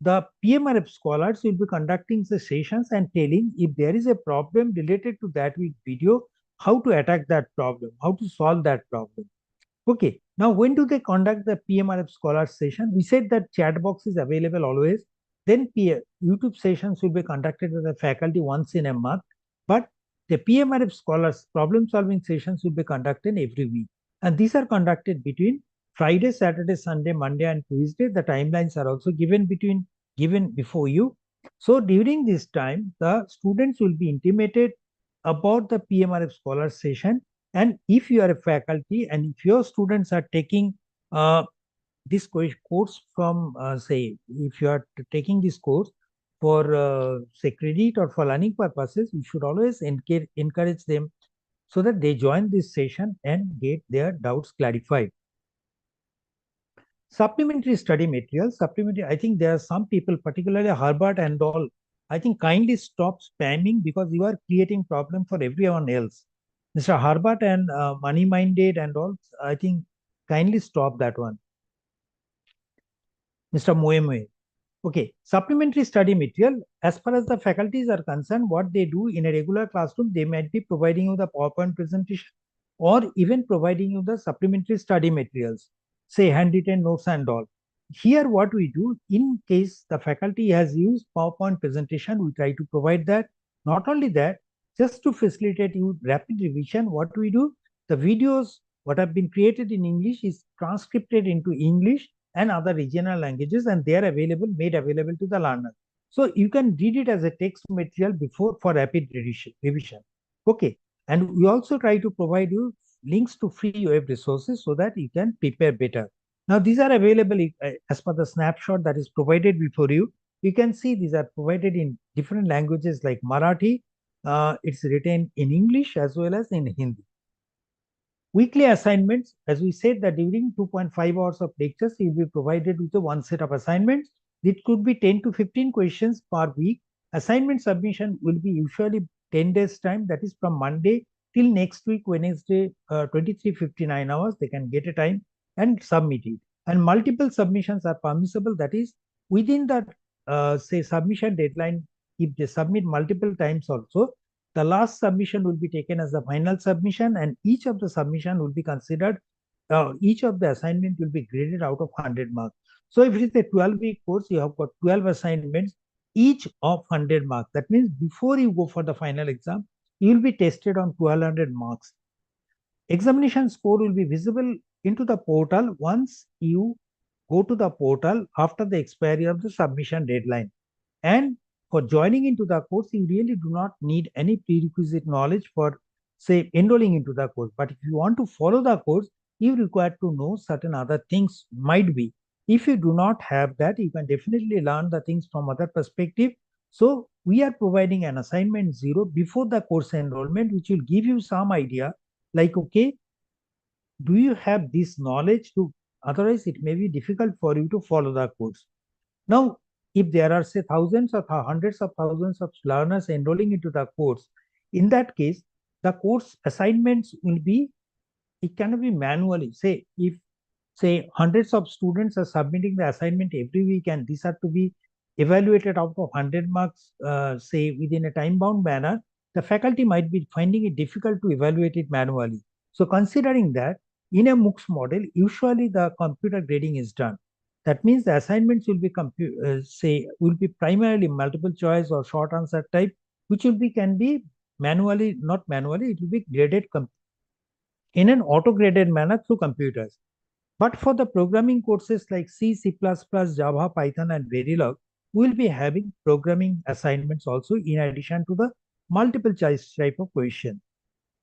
the PMRF scholars will be conducting the sessions and telling if there is a problem related to that week video, how to attack that problem, how to solve that problem. Okay, now when do they conduct the PMRF scholars session? We said that chat box is available always. Then YouTube sessions will be conducted with the faculty once in a month, but the PMRF scholars problem solving sessions will be conducted every week. And these are conducted between Friday, Saturday, Sunday, Monday, and Tuesday. The timelines are also given before you. So during this time, the students will be intimated about the PMRF scholar session. And if you are a faculty and if your students are taking this course from, say, if you are taking this course for, say, credit or for learning purposes, you should always encourage them so that they join this session and get their doubts clarified. Supplementary study materials, I think there are some people, particularly Herbert and all, I think kindly stop spamming, because you are creating problem for everyone else. Mr. Herbert and Money Minded and all, I think kindly stop that one. Mr. Moeme. Okay, supplementary study material. As far as the faculties are concerned, what they do in a regular classroom, they might be providing you the PowerPoint presentation or even providing you the supplementary study materials, say handwritten notes and all. Here, what we do, in case the faculty has used PowerPoint presentation, we try to provide that. Not only that, just to facilitate you rapid revision, what we do, the videos what have been created in English is transcribed into English and other regional languages, and they are made available to the learner. So you can read it as a text material before for rapid revision. Okay. And we also try to provide you links to free web resources so that you can prepare better. Now, these are available as per the snapshot that is provided before you. You can see these are provided in different languages like Marathi. It's written in English as well as in Hindi. Weekly assignments, as we said that during 2.5 hours of lectures, you will be provided with one set of assignments. It could be 10 to 15 questions per week. Assignment submission will be usually 10 days time, that is from Monday till next week, Wednesday, 23:59 hours, they can get a time and submit it. And multiple submissions are permissible, that is within that, say, submission deadline, if they submit multiple times also, the last submission will be taken as the final submission, and each of the submission will be considered, each of the assignment will be graded out of 100 marks. So if it is a 12-week course, you have got 12 assignments, each of 100 marks. That means before you go for the final exam, you will be tested on 1200 marks. Examination score will be visible into the portal once you go to the portal after the expiry of the submission deadline. And for joining into the course, you really do not need any prerequisite knowledge for, say, enrolling into the course. But if you want to follow the course, you require to know certain other things might be. If you do not have that, you can definitely learn the things from other perspective. So we are providing an assignment 0 before the course enrollment, which will give you some idea like, okay, do you have this knowledge to, otherwise it may be difficult for you to follow the course. Now, if there are, say, thousands or hundreds of thousands of learners enrolling into the course, in that case, the course assignments will be, it cannot be manually. Say, if, say, hundreds of students are submitting the assignment every week, and these are to be evaluated out of 100 marks, say, within a time-bound manner, the faculty might be finding it difficult to evaluate it manually. So considering that, in a MOOCs model, usually the computer grading is done. That means the assignments will be will be primarily multiple choice or short answer type, which will be can be manually, not manually, it will be graded in an auto-graded manner through computers. But for the programming courses like C, C++, Java, Python, and Verilog, we'll be having programming assignments also in addition to the multiple choice type of question.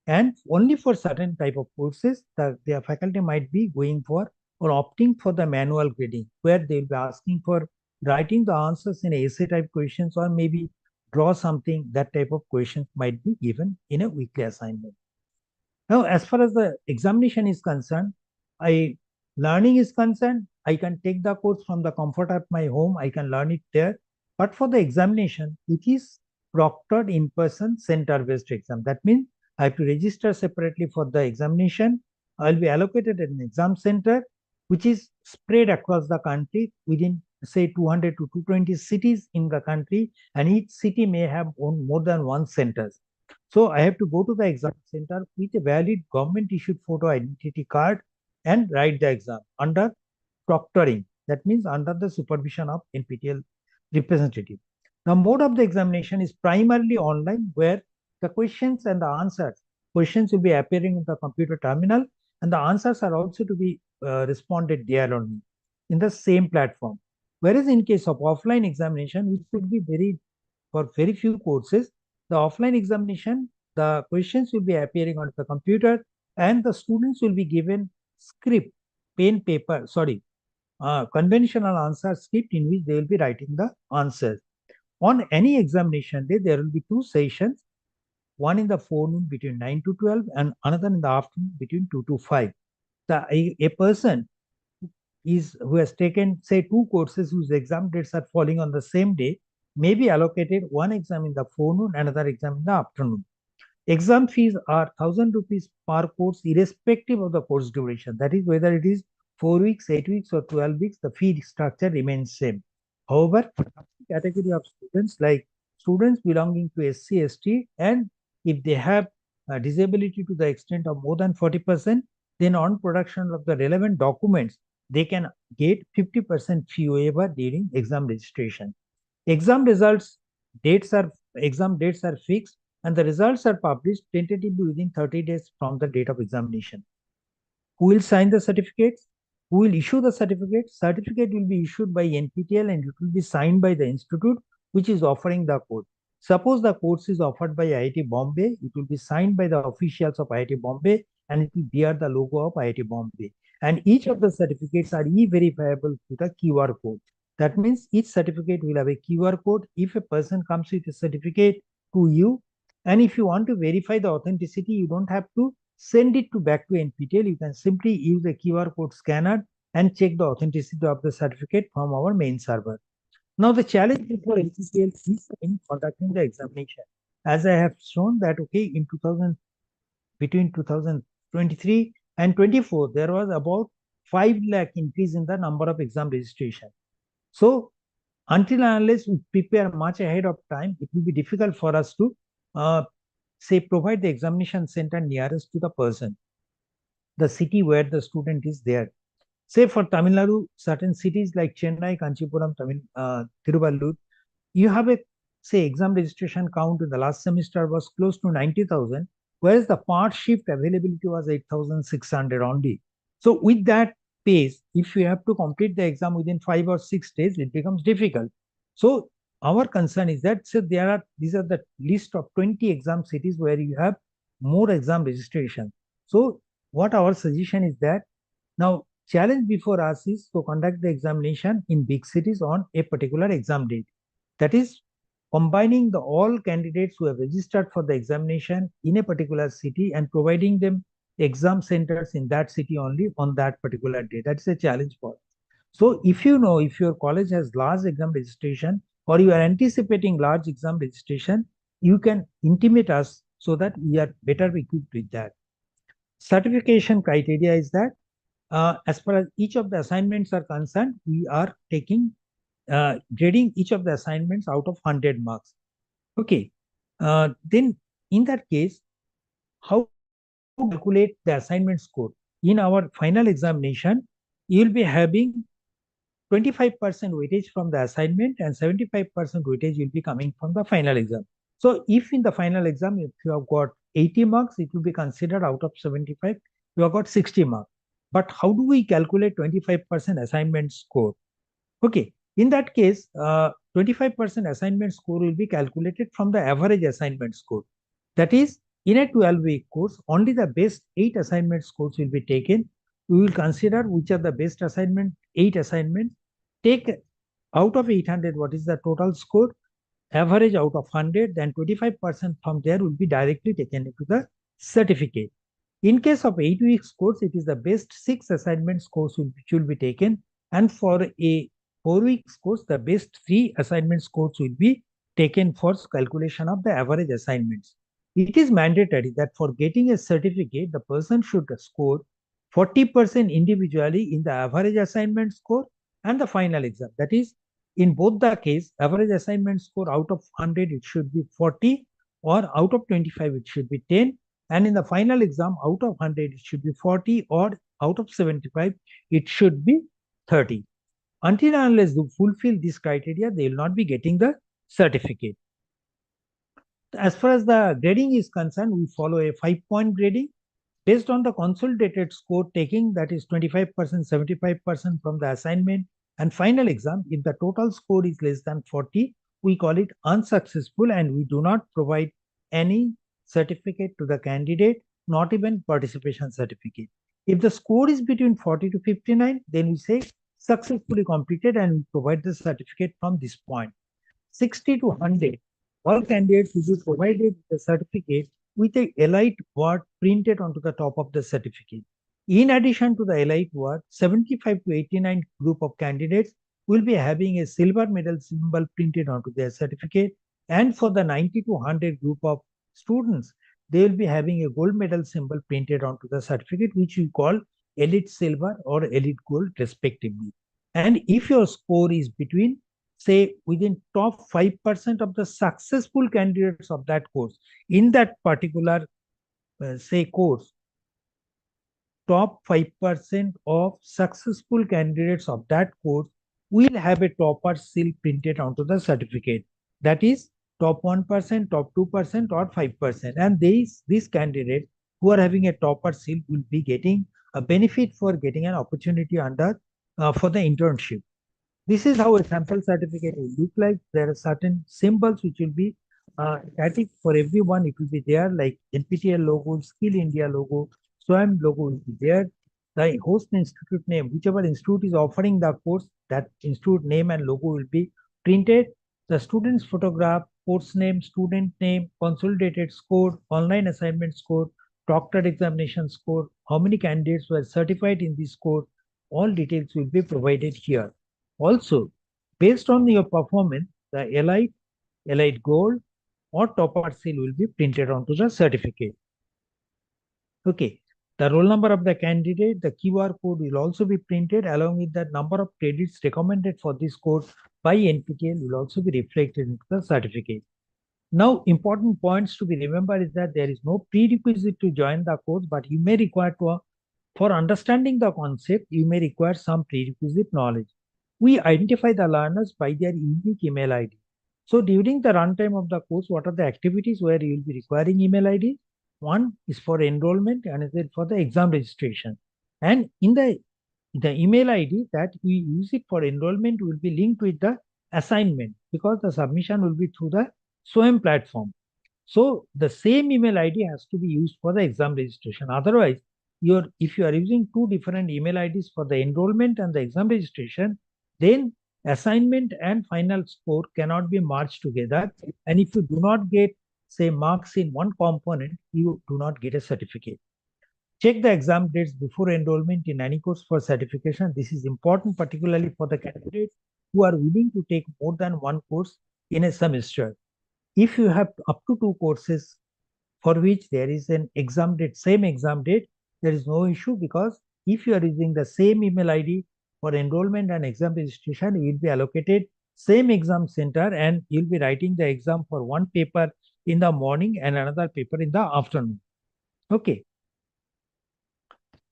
And only for certain type of courses, their faculty might be going for or opting for the manual grading, where they'll be asking for writing the answers in essay type questions, or maybe draw something. That type of questions might be given in a weekly assignment. Now, as far as the examination is concerned, learning is concerned, I can take the course from the comfort of my home. I can learn it there. But for the examination, it is proctored in-person center-based exam. That means I have to register separately for the examination. I'll be allocated an exam center, which is spread across the country within, say, 200 to 220 cities in the country, and each city may have more than one center. So I have to go to the exam center with a valid government-issued photo identity card and write the exam under proctoring. That means under the supervision of NPTEL representative. Now, mode of the examination is primarily online, where the questions and the answers, questions will be appearing in the computer terminal, and the answers are also to be responded there only in the same platform. Whereas in case of offline examination, which could be for very few courses, the offline examination, the questions will be appearing on the computer, and the students will be given script, conventional answer script in which they will be writing the answers. On any examination day, there will be 2 sessions, one in the forenoon between 9 to 12 and another in the afternoon between 2 to 5. A person who has taken, say, 2 courses whose exam dates are falling on the same day may be allocated one exam in the forenoon, another exam in the afternoon. Exam fees are 1,000 rupees per course, irrespective of the course duration. That is, whether it is 4 weeks, 8 weeks, or 12 weeks, the fee structure remains same. However, for category of students like students belonging to SC, ST, and if they have a disability to the extent of more than 40%, then on production of the relevant documents, they can get 50% fee waiver during exam registration. Exam dates are fixed, and the results are published tentatively within 30 days from the date of examination. Who will sign the certificates? Who will issue the certificate? Certificate will be issued by NPTEL and it will be signed by the institute which is offering the course. Suppose the course is offered by IIT Bombay, it will be signed by the officials of IIT Bombay and it will bear the logo of IIT Bombay. And each of the certificates are e-verifiable with a QR code. That means each certificate will have a QR code. If a person comes with a certificate to you, and if you want to verify the authenticity, you don't have to send it back to NPTEL. You can simply use a QR code scanner and check the authenticity of the certificate from our main server. Now, the challenge before NPTEL is in conducting the examination. As I have shown that, okay, between 2023 and 24, there was about 5 lakh increase in the number of exam registration. So, until and unless we prepare much ahead of time, it will be difficult for us to provide the examination center nearest to the person, the city where the student is there. Say for Tamil Nadu, certain cities like Chennai, Kanchipuram, Tiruvallur, you have a exam registration count in the last semester was close to 90,000, whereas the part shift availability was 8,600 only. So with that pace, if you have to complete the exam within 5 or 6 days, it becomes difficult. So our concern is that these are the list of 20 exam cities where you have more exam registration. So what our suggestion is that now challenge before us is to conduct the examination in big cities on a particular exam date. That is combining all candidates who have registered for the examination in a particular city and providing them exam centers in that city only on that particular day. That's a challenge for us. So if you know if your college has large exam registration or you are anticipating large exam registration, you can intimate us so that we are better equipped with that. Certification criteria is that as far as each of the assignments are concerned, we are taking grading each of the assignments out of 100 marks. Okay. Then in that case, how to calculate the assignment score? In our final examination, you will be having 25% weightage from the assignment and 75% weightage will be coming from the final exam. So if in the final exam, if you have got 80 marks, it will be considered out of 75, you have got 60 marks. But how do we calculate 25% assignment score? Okay, in that case, 25% assignment score will be calculated from the average assignment score. That is, in a 12-week course, only the best 8 assignment scores will be taken. We will consider which are the best 8 assignments. Take out of 800, what is the total score? Average out of 100, then 25% from there will be directly taken into the certificate. In case of 8 weeks course, it is the best 6 assignment scores which will be taken. And for a 4 weeks course, the best 3 assignment scores will be taken for calculation of the average assignments. It is mandatory that for getting a certificate, the person should score 40% individually in the average assignment score and the final exam. That is, in both the case, average assignment score out of 100, it should be 40, or out of 25, it should be 10. And in the final exam, out of 100, it should be 40, or out of 75, it should be 30. Until and unless they fulfill this criteria, they will not be getting the certificate. As far as the grading is concerned, we follow a 5-point grading based on the consolidated score taking, that is 25%, 75% from the assignment and final exam. If the total score is less than 40, we call it unsuccessful and we do not provide any certificate to the candidate, not even participation certificate. If the score is between 40 to 59, then we say successfully completed and we provide the certificate from this point. 60 to 100, all candidates will be provided the certificate with a elite word printed onto the top of the certificate. In addition to the elite word, 75 to 89 group of candidates will be having a silver medal symbol printed onto their certificate. And for the 90 to 100 group of students, they will be having a gold medal symbol printed onto the certificate, which we call elite silver or elite gold respectively. And if your score is between say within top 5% of the successful candidates of that course in that particular say course, top 5% of successful candidates of that course will have a topper seal printed onto the certificate. That is top 1%, top 2%, or 5%. And these candidates who are having a topper seal will be getting a benefit for getting an opportunity under for the internship. This is how a sample certificate will look like. There are certain symbols which will be static for everyone. It will be there like NPTEL logo, Skill India logo, SWAYAM logo will be there. The host institute name, whichever institute is offering the course, that institute name and logo will be printed. The student's photograph, course name, student name, consolidated score, online assignment score, proctored examination score, how many candidates were certified in this course, all details will be provided here. Also, based on your performance, the Elite Gold, or topper seal will be printed onto the certificate. Okay. The roll number of the candidate, the QR code will also be printed along with the number of credits recommended for this course by NPTEL will also be reflected into the certificate. Now, important points to be remembered is that there is no prerequisite to join the course, but you may require for understanding the concept, you may require some prerequisite knowledge. We identify the learners by their unique email ID. So during the runtime of the course, what are the activities where you will be requiring email ID? One is for enrollment and is for the exam registration. And in the email ID that we use it for enrollment will be linked with the assignment because the submission will be through the SWAYAM platform. So the same email ID has to be used for the exam registration. Otherwise, if you are using two different email IDs for the enrollment and the exam registration, then assignment and final score cannot be merged together. And if you do not get, say, marks in one component, you do not get a certificate. Check the exam dates before enrollment in any course for certification. This is important, particularly for the candidates who are willing to take more than one course in a semester. If you have up to 2 courses for which there is an exam date, same exam date, there is no issue because if you are using the same email ID for enrollment and exam registration, you will be allocated same exam center and you'll be writing the exam for one paper in the morning and another paper in the afternoon. Okay.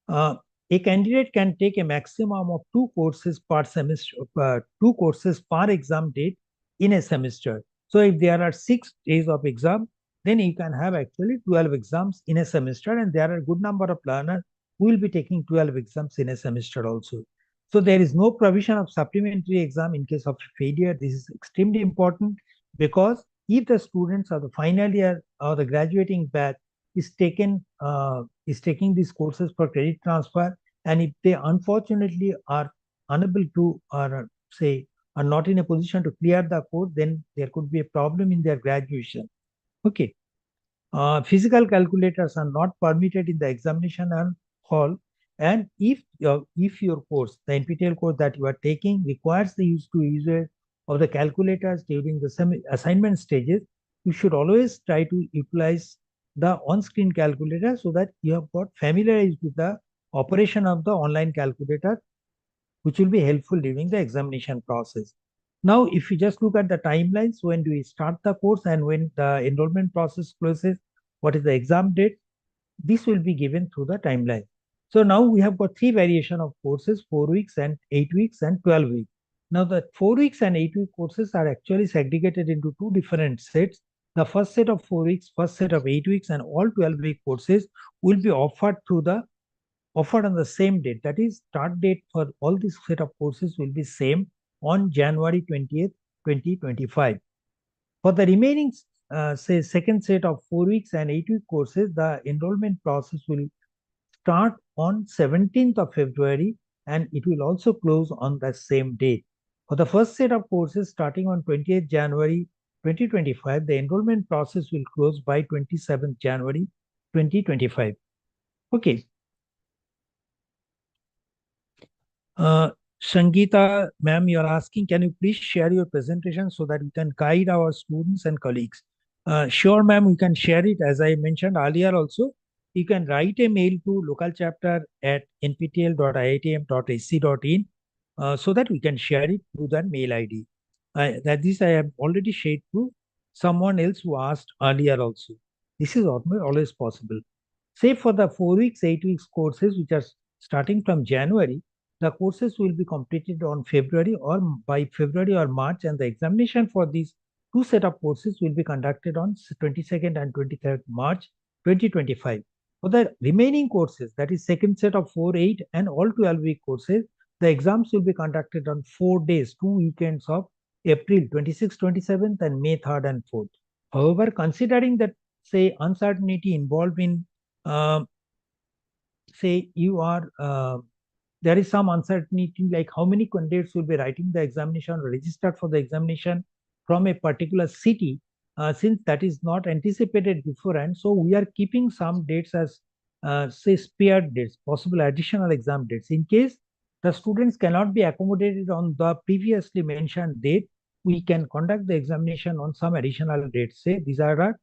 A candidate can take a maximum of 2 courses per semester, 2 courses per exam date in a semester. So if there are 6 days of exam, then you can have actually 12 exams in a semester, and there are a good number of learners who will be taking 12 exams in a semester also. So there is no provision of supplementary exam in case of failure. This is extremely important because if the students of the final year or the graduating batch is taking these courses for credit transfer, and if they unfortunately are unable to, or say are not in a position to clear the course, then there could be a problem in their graduation. Okay. Physical calculators are not permitted in the examination hall, and if your course, the NPTEL course that you are taking, requires the use of the calculators during the assignment stages, you should always try to utilize the on-screen calculator so that you have got familiarized with the operation of the online calculator, which will be helpful during the examination process. Now, if you just look at the timelines, when do we start the course and when the enrollment process closes, what is the exam date, this will be given through the timeline. So now we have got 3 variation of courses, 4 weeks and 8 weeks and 12 weeks. Now the 4 weeks and 8 week courses are actually segregated into 2 different sets. The first set of 4 weeks, first set of 8 weeks, and all 12-week courses will be offered on the same date. That is, start date for all these set of courses will be same on January 20th, 2025. For the remaining, say, second set of 4 weeks and 8 week courses, the enrollment process will start on 17th of February and it will also close on the same date. For the first set of courses starting on 28th January 2025, the enrollment process will close by 27th January 2025. Okay. Sangeeta, ma'am, you are asking, can you please share your presentation so that we can guide our students and colleagues? Sure, ma'am, we can share it. As I mentioned earlier also, you can write a mail to local chapter at nptel.iitm.ac.in so that we can share it through that mail ID. That this I have already shared to someone else who asked earlier also. This is always possible. Say for the 4 weeks, 8 weeks courses, which are starting from January, the courses will be completed on February or by February or March, and the examination for these two set of courses will be conducted on 22nd and 23rd March 2025. For the remaining courses, that is second set of 4, 8 and all 12-week courses, the exams will be conducted on 4 days, 2 weekends of April 26th, 27th and May 3rd and 4th. However, considering that, say, uncertainty involved in, say, there is some uncertainty like how many candidates will be writing the examination or registered for the examination from a particular city, since that is not anticipated beforehand. So we are keeping some dates as, say, spare dates, possible additional exam dates. In case the students cannot be accommodated on the previously mentioned date, we can conduct the examination on some additional dates. Say these are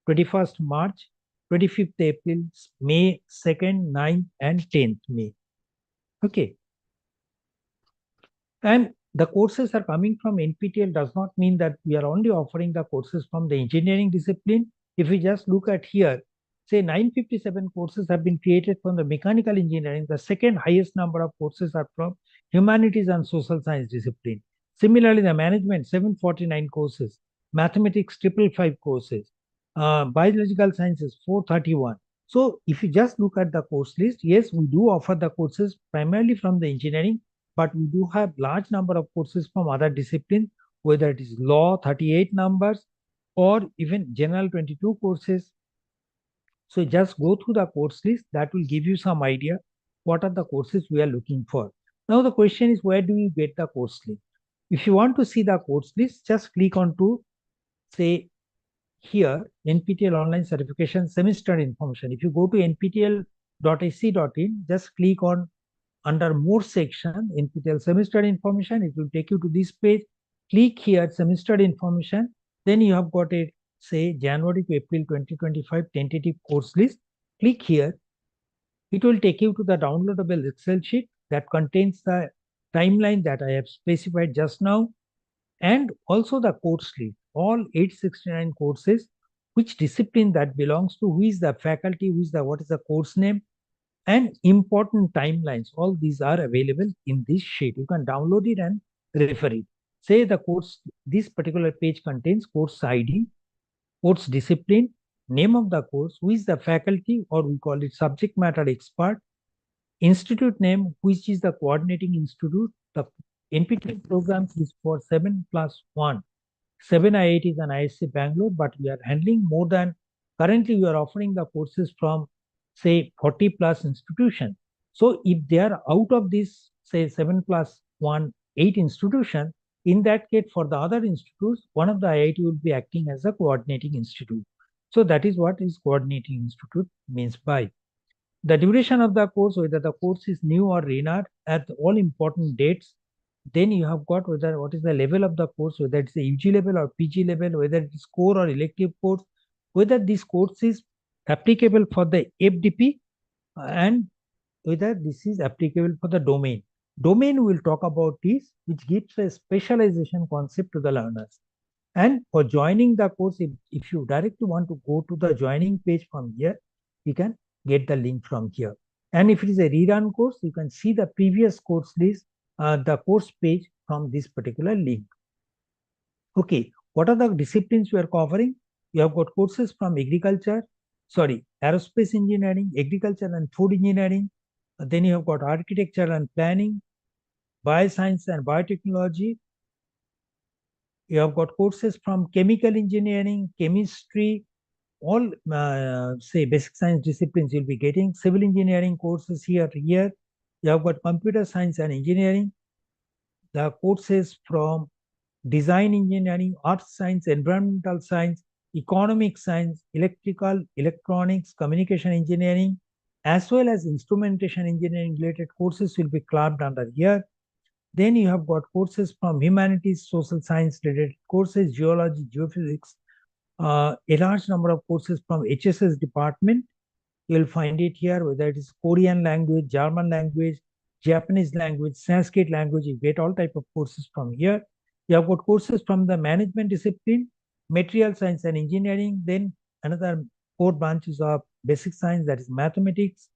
21st March, 25th April, May 2nd, 9th and 10th May. Okay. And the courses are coming from NPTEL does not mean that we are only offering the courses from the engineering discipline. If we just look at here, say 957 courses have been created from the mechanical engineering. The second highest number of courses are from humanities and social science discipline. Similarly, the management, 749 courses, mathematics, 555 courses, biological sciences, 431. So if you just look at the course list, yes, we do offer the courses primarily from the engineering, but we do have large number of courses from other disciplines, whether it is law, 38 numbers, or even general 22 courses. So just go through the course list. That will give you some idea what are the courses we are looking for. Now the question is, where do you get the course list? If you want to see the course list, just click on to, say, here, NPTEL Online Certification Semester Information. If you go to nptel.ac.in, just click on under more section, NPTEL Semester Information. It will take you to this page. Click here, Semester Information. Then you have got a, say, January to April 2025 tentative course list. Click here. It will take you to the downloadable Excel sheet that contains the timeline that I have specified just now, and also the course list, all 869 courses, which discipline that belongs to, who is the faculty, what is the course name, and important timelines. All these are available in this sheet. You can download it and refer it. Say the course, this particular page contains course ID, course discipline, name of the course, who is the faculty, or we call it subject matter expert, institute name, which is the coordinating institute. The NPTEL program is for 7+1. 7 IITs and ISC Bangalore, but we are handling more than, currently we are offering the courses from, say, 40+ institutions. So if they are out of this, say, 7+1, 8 institution, in that case, for the other institutes, one of the IIT will be acting as a coordinating institute. So that is what is coordinating institute means by. The duration of the course, whether the course is new or renewed at all important dates. Then you have got whether what is the level of the course, whether it's a UG level or PG level, whether it is core or elective course, whether this course is applicable for the FDP, and whether this is applicable for the domain. Domain we'll talk about this, which gives a specialization concept to the learners. And for joining the course, if you directly want to go to the joining page from here, you can get the link from here. And if it is a rerun course, you can see the previous course list, the course page from this particular link. Okay, what are the disciplines we are covering? You have got courses from aerospace engineering, agriculture and food engineering. Then you have got architecture and planning, bioscience and biotechnology. You have got courses from chemical engineering, chemistry, all say basic science disciplines you'll be getting. Civil engineering courses here. You have got computer science and engineering. The courses from design engineering, earth science, environmental science, economic science, electrical, electronics, communication engineering, as well as instrumentation engineering related courses will be clubbed under here. Then you have got courses from humanities, social science related courses, geology, geophysics, a large number of courses from HSS department. You'll find it here, whether it is Korean language, German language, Japanese language, Sanskrit language. You get all type of courses from here. You have got courses from the management discipline, material science and engineering, then another 4 branches of basic science, that is mathematics.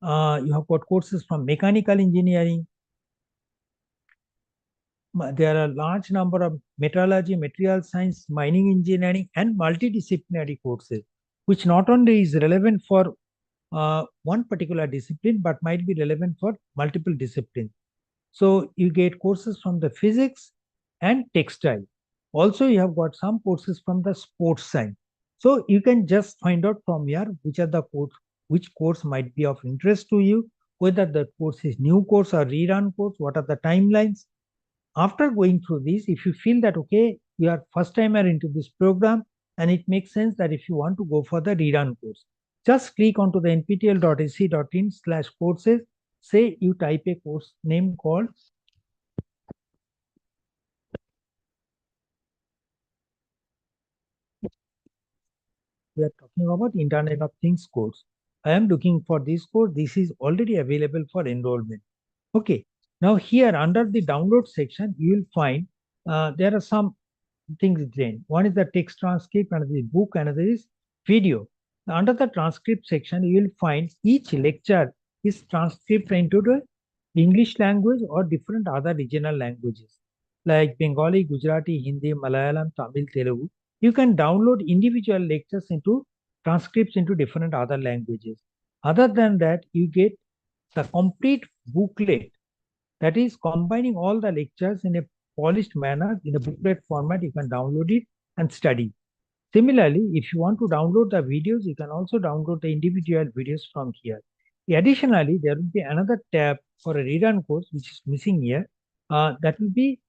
You have got courses from mechanical engineering. There are a large number of metallurgy, material science, mining engineering, and multidisciplinary courses, which not only is relevant for one particular discipline, but might be relevant for multiple disciplines. So you get courses from the physics and textile. Also, you have got some courses from the sports science. So you can just find out from here which are the which course might be of interest to you, whether the course is new course or rerun course, what are the timelines. After going through this, if you feel that, okay, you are first timer into this program and it makes sense that if you want to go for the rerun course, just click onto the nptel.ac.in/courses. Say you type a course name called we are talking about Internet of Things course. I am looking for this course. This is already available for enrollment. Okay. Now here under the download section, you will find there are some things written. One is the text transcript, another is book, another is video. Under the transcript section, you will find each lecture is transcribed into the English language or different other regional languages like Bengali, Gujarati, Hindi, Malayalam, Tamil, Telugu. You can download individual lectures into transcripts into different other languages. Other than that, you get the complete booklet that is combining all the lectures in a polished manner in a booklet format. You can download it and study. Similarly, if you want to download the videos, you can also download the individual videos from here. Additionally, there will be another tab for a rerun course, which is missing here. That will be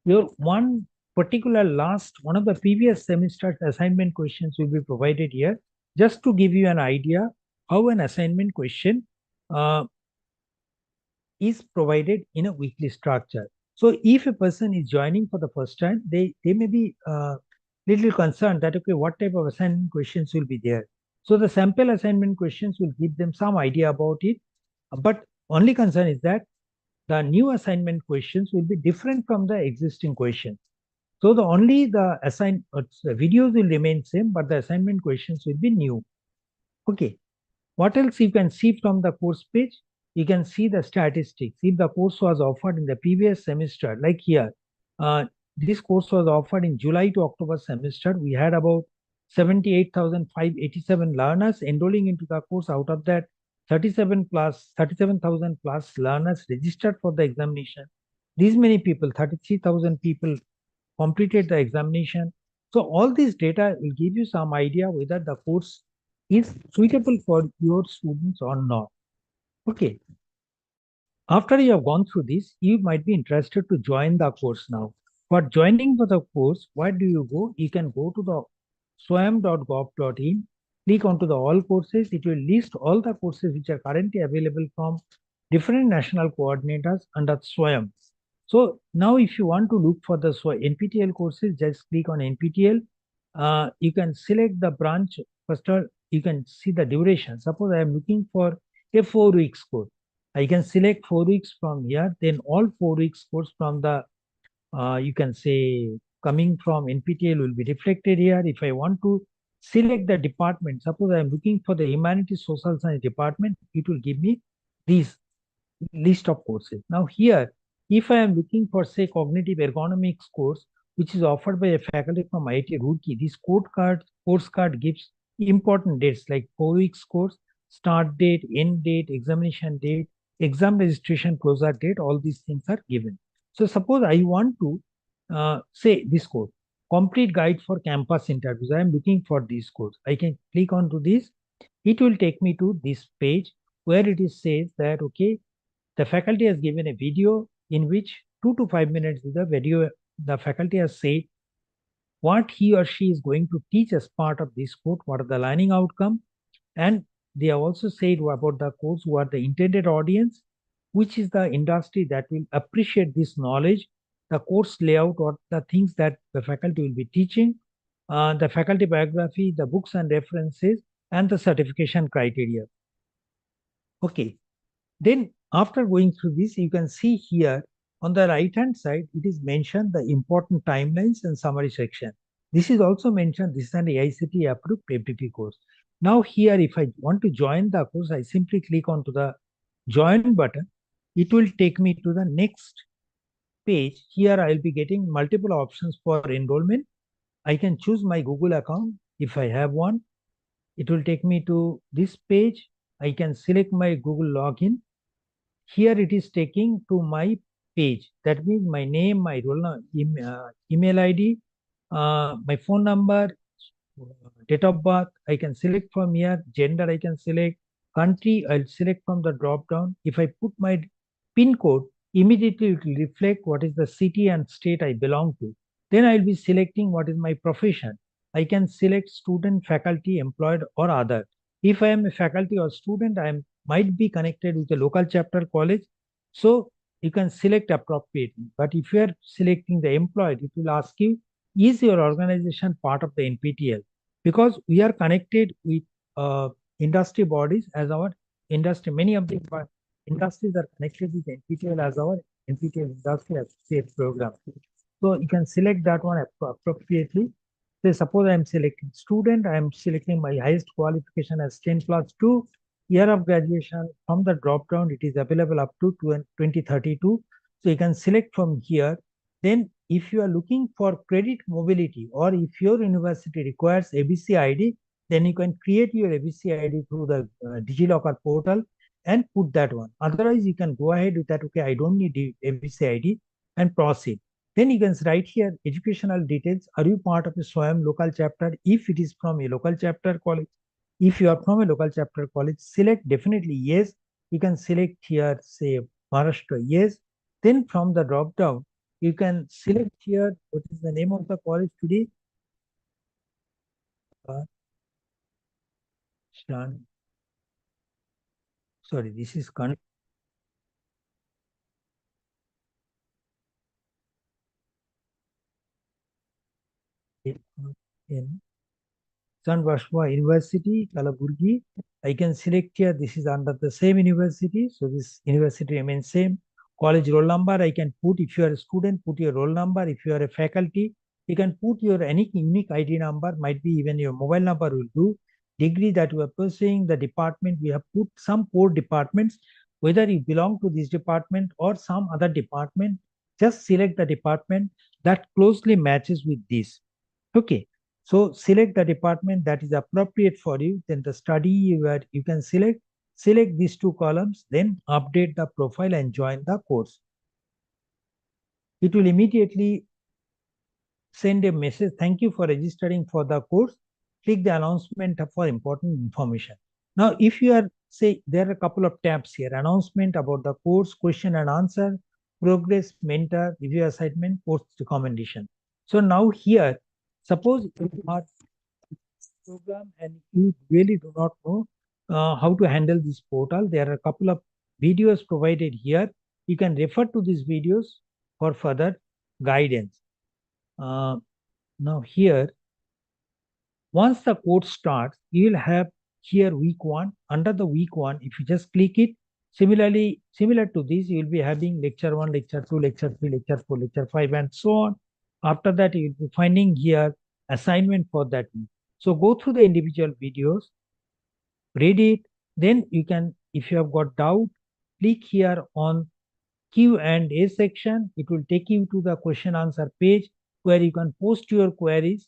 your one of the previous semester's assignment questions will be provided here, just to give you an idea how an assignment question is provided in a weekly structure. So if a person is joining for the first time, they may be little concerned that, okay, what type of assignment questions will be there. So the sample assignment questions will give them some idea about it. But only concern is that the new assignment questions will be different from the existing questions. So the videos will remain same, but the assignment questions will be new. Okay. What else you can see from the course page? You can see the statistics. If the course was offered in the previous semester, like here, this course was offered in July to October semester. We had about 78,587 learners enrolling into the course. Out of that, 37,000 plus learners registered for the examination. These many people, 33,000 people completed the examination. So all this data will give you some idea whether the course is suitable for your students or not. Okay. After you have gone through this, you might be interested to join the course now. For joining for the course, where do you go? You can go to the swayam.gov.in, click onto the all courses. It will list all the courses which are currently available from different national coordinators under SWAYAM. So now if you want to look for the NPTEL courses, just click on NPTEL. You can select the branch. First, you can see the duration. Suppose I am looking for a 4 weeks course. I can select 4 weeks from here. Then all 4 weeks course from the, you can say, coming from NPTEL will be reflected here. If I want to select the department, suppose I am looking for the Humanities Social Science department, it will give me this list of courses. Now here, if I am looking for, say, cognitive ergonomics course, which is offered by a faculty from IIT Roorkee, this course card gives important dates like 4 weeks course, start date, end date, examination date, exam registration closure date, all these things are given. So suppose I want to say this course, complete guide for campus interviews. I am looking for this course. I can click onto this. It will take me to this page where it is says that, okay, the faculty has given a video in which 2 to 5 minutes is the video. The faculty has said what he or she is going to teach as part of this course, what are the learning outcome, and they have also said about the course who are the intended audience, which is the industry that will appreciate this knowledge, the course layout, or the things that the faculty will be teaching, the faculty biography, the books and references, and the certification criteria. Okay. Then after going through this, you can see here On the right hand side, it is mentioned the important timelines and summary section. This is also mentioned, this is an AICTE approved FTT course. Now here, if I want to join the course, I simply click onto the join button. It will take me to the next page. Here I will be getting multiple options for enrollment. I can choose my Google account if I have one. It will take me to this page. I can select my Google login. Here it is taking to my page. That means my name, my email ID, my phone number, date of birth. I can select from here. Gender I can select. Country I'll select from the drop down. If I put my PIN code, immediately it will reflect what is the city and state I belong to. Then I'll be selecting what is my profession. I can select student, faculty, employed, or other. If I am a faculty or student, might be connected with a local chapter college. So you can select appropriately. But if you are selecting the employed, it will ask you, is your organization part of the NPTEL? Because we are connected with industry bodies as our industry. Many of the industries are connected with NPTEL as our NPTEL Industry Associate Program. So you can select that one appropriately. Say suppose I am selecting student, I am selecting my highest qualification as 10+2, year of graduation. From the drop down, it is available up to 2032. So you can select from here. Then if you are looking for credit mobility, or if your university requires ABC ID, then you can create your ABC ID through the DigiLocker portal and put that one. Otherwise, you can go ahead with that. Okay, I don't need ABC ID, and proceed. Then you can write here educational details. Are you part of a SWAYAM local chapter? If it is from a local chapter college, if you are from a local chapter college, select definitely yes. You can select here, say Maharashtra, yes. Then from the drop down, you can select here what is the name of the college today. Sorry, this is in SHARNBASVA University, Kalaburgi. I can select here, this is under the same university. So this university remains same. College roll number, I can put, if you are a student, put your roll number. If you are a faculty, you can put your any unique ID number, might be even your mobile number will do. Degree that you are pursuing, the department, we have put some core departments, whether you belong to this department or some other department, just select the department that closely matches with this. Okay. So select the department that is appropriate for you. Then the study you can select these two columns, then update the profile and join the course. It will immediately send a message. Thank you for registering for the course. Click the announcement for important information. Now, if you are, say, there are a couple of tabs here: announcement about the course, question and answer, progress, mentor, review assignment, course recommendation. So now here, suppose you are program and you really do not know how to handle this portal, there are a couple of videos provided here. You can refer to these videos for further guidance. Now here, once the course starts, you will have here week 1. Under the week 1, if you just click it, similar to this, you will be having lecture 1, lecture 2, lecture 3, lecture 4, lecture 5, and so on. After that, you will be finding here assignment for that week. So go through the individual videos, read it. Then you can, if you have got doubt, click here on Q&A section. It will take you to the question answer page where you can post your queries,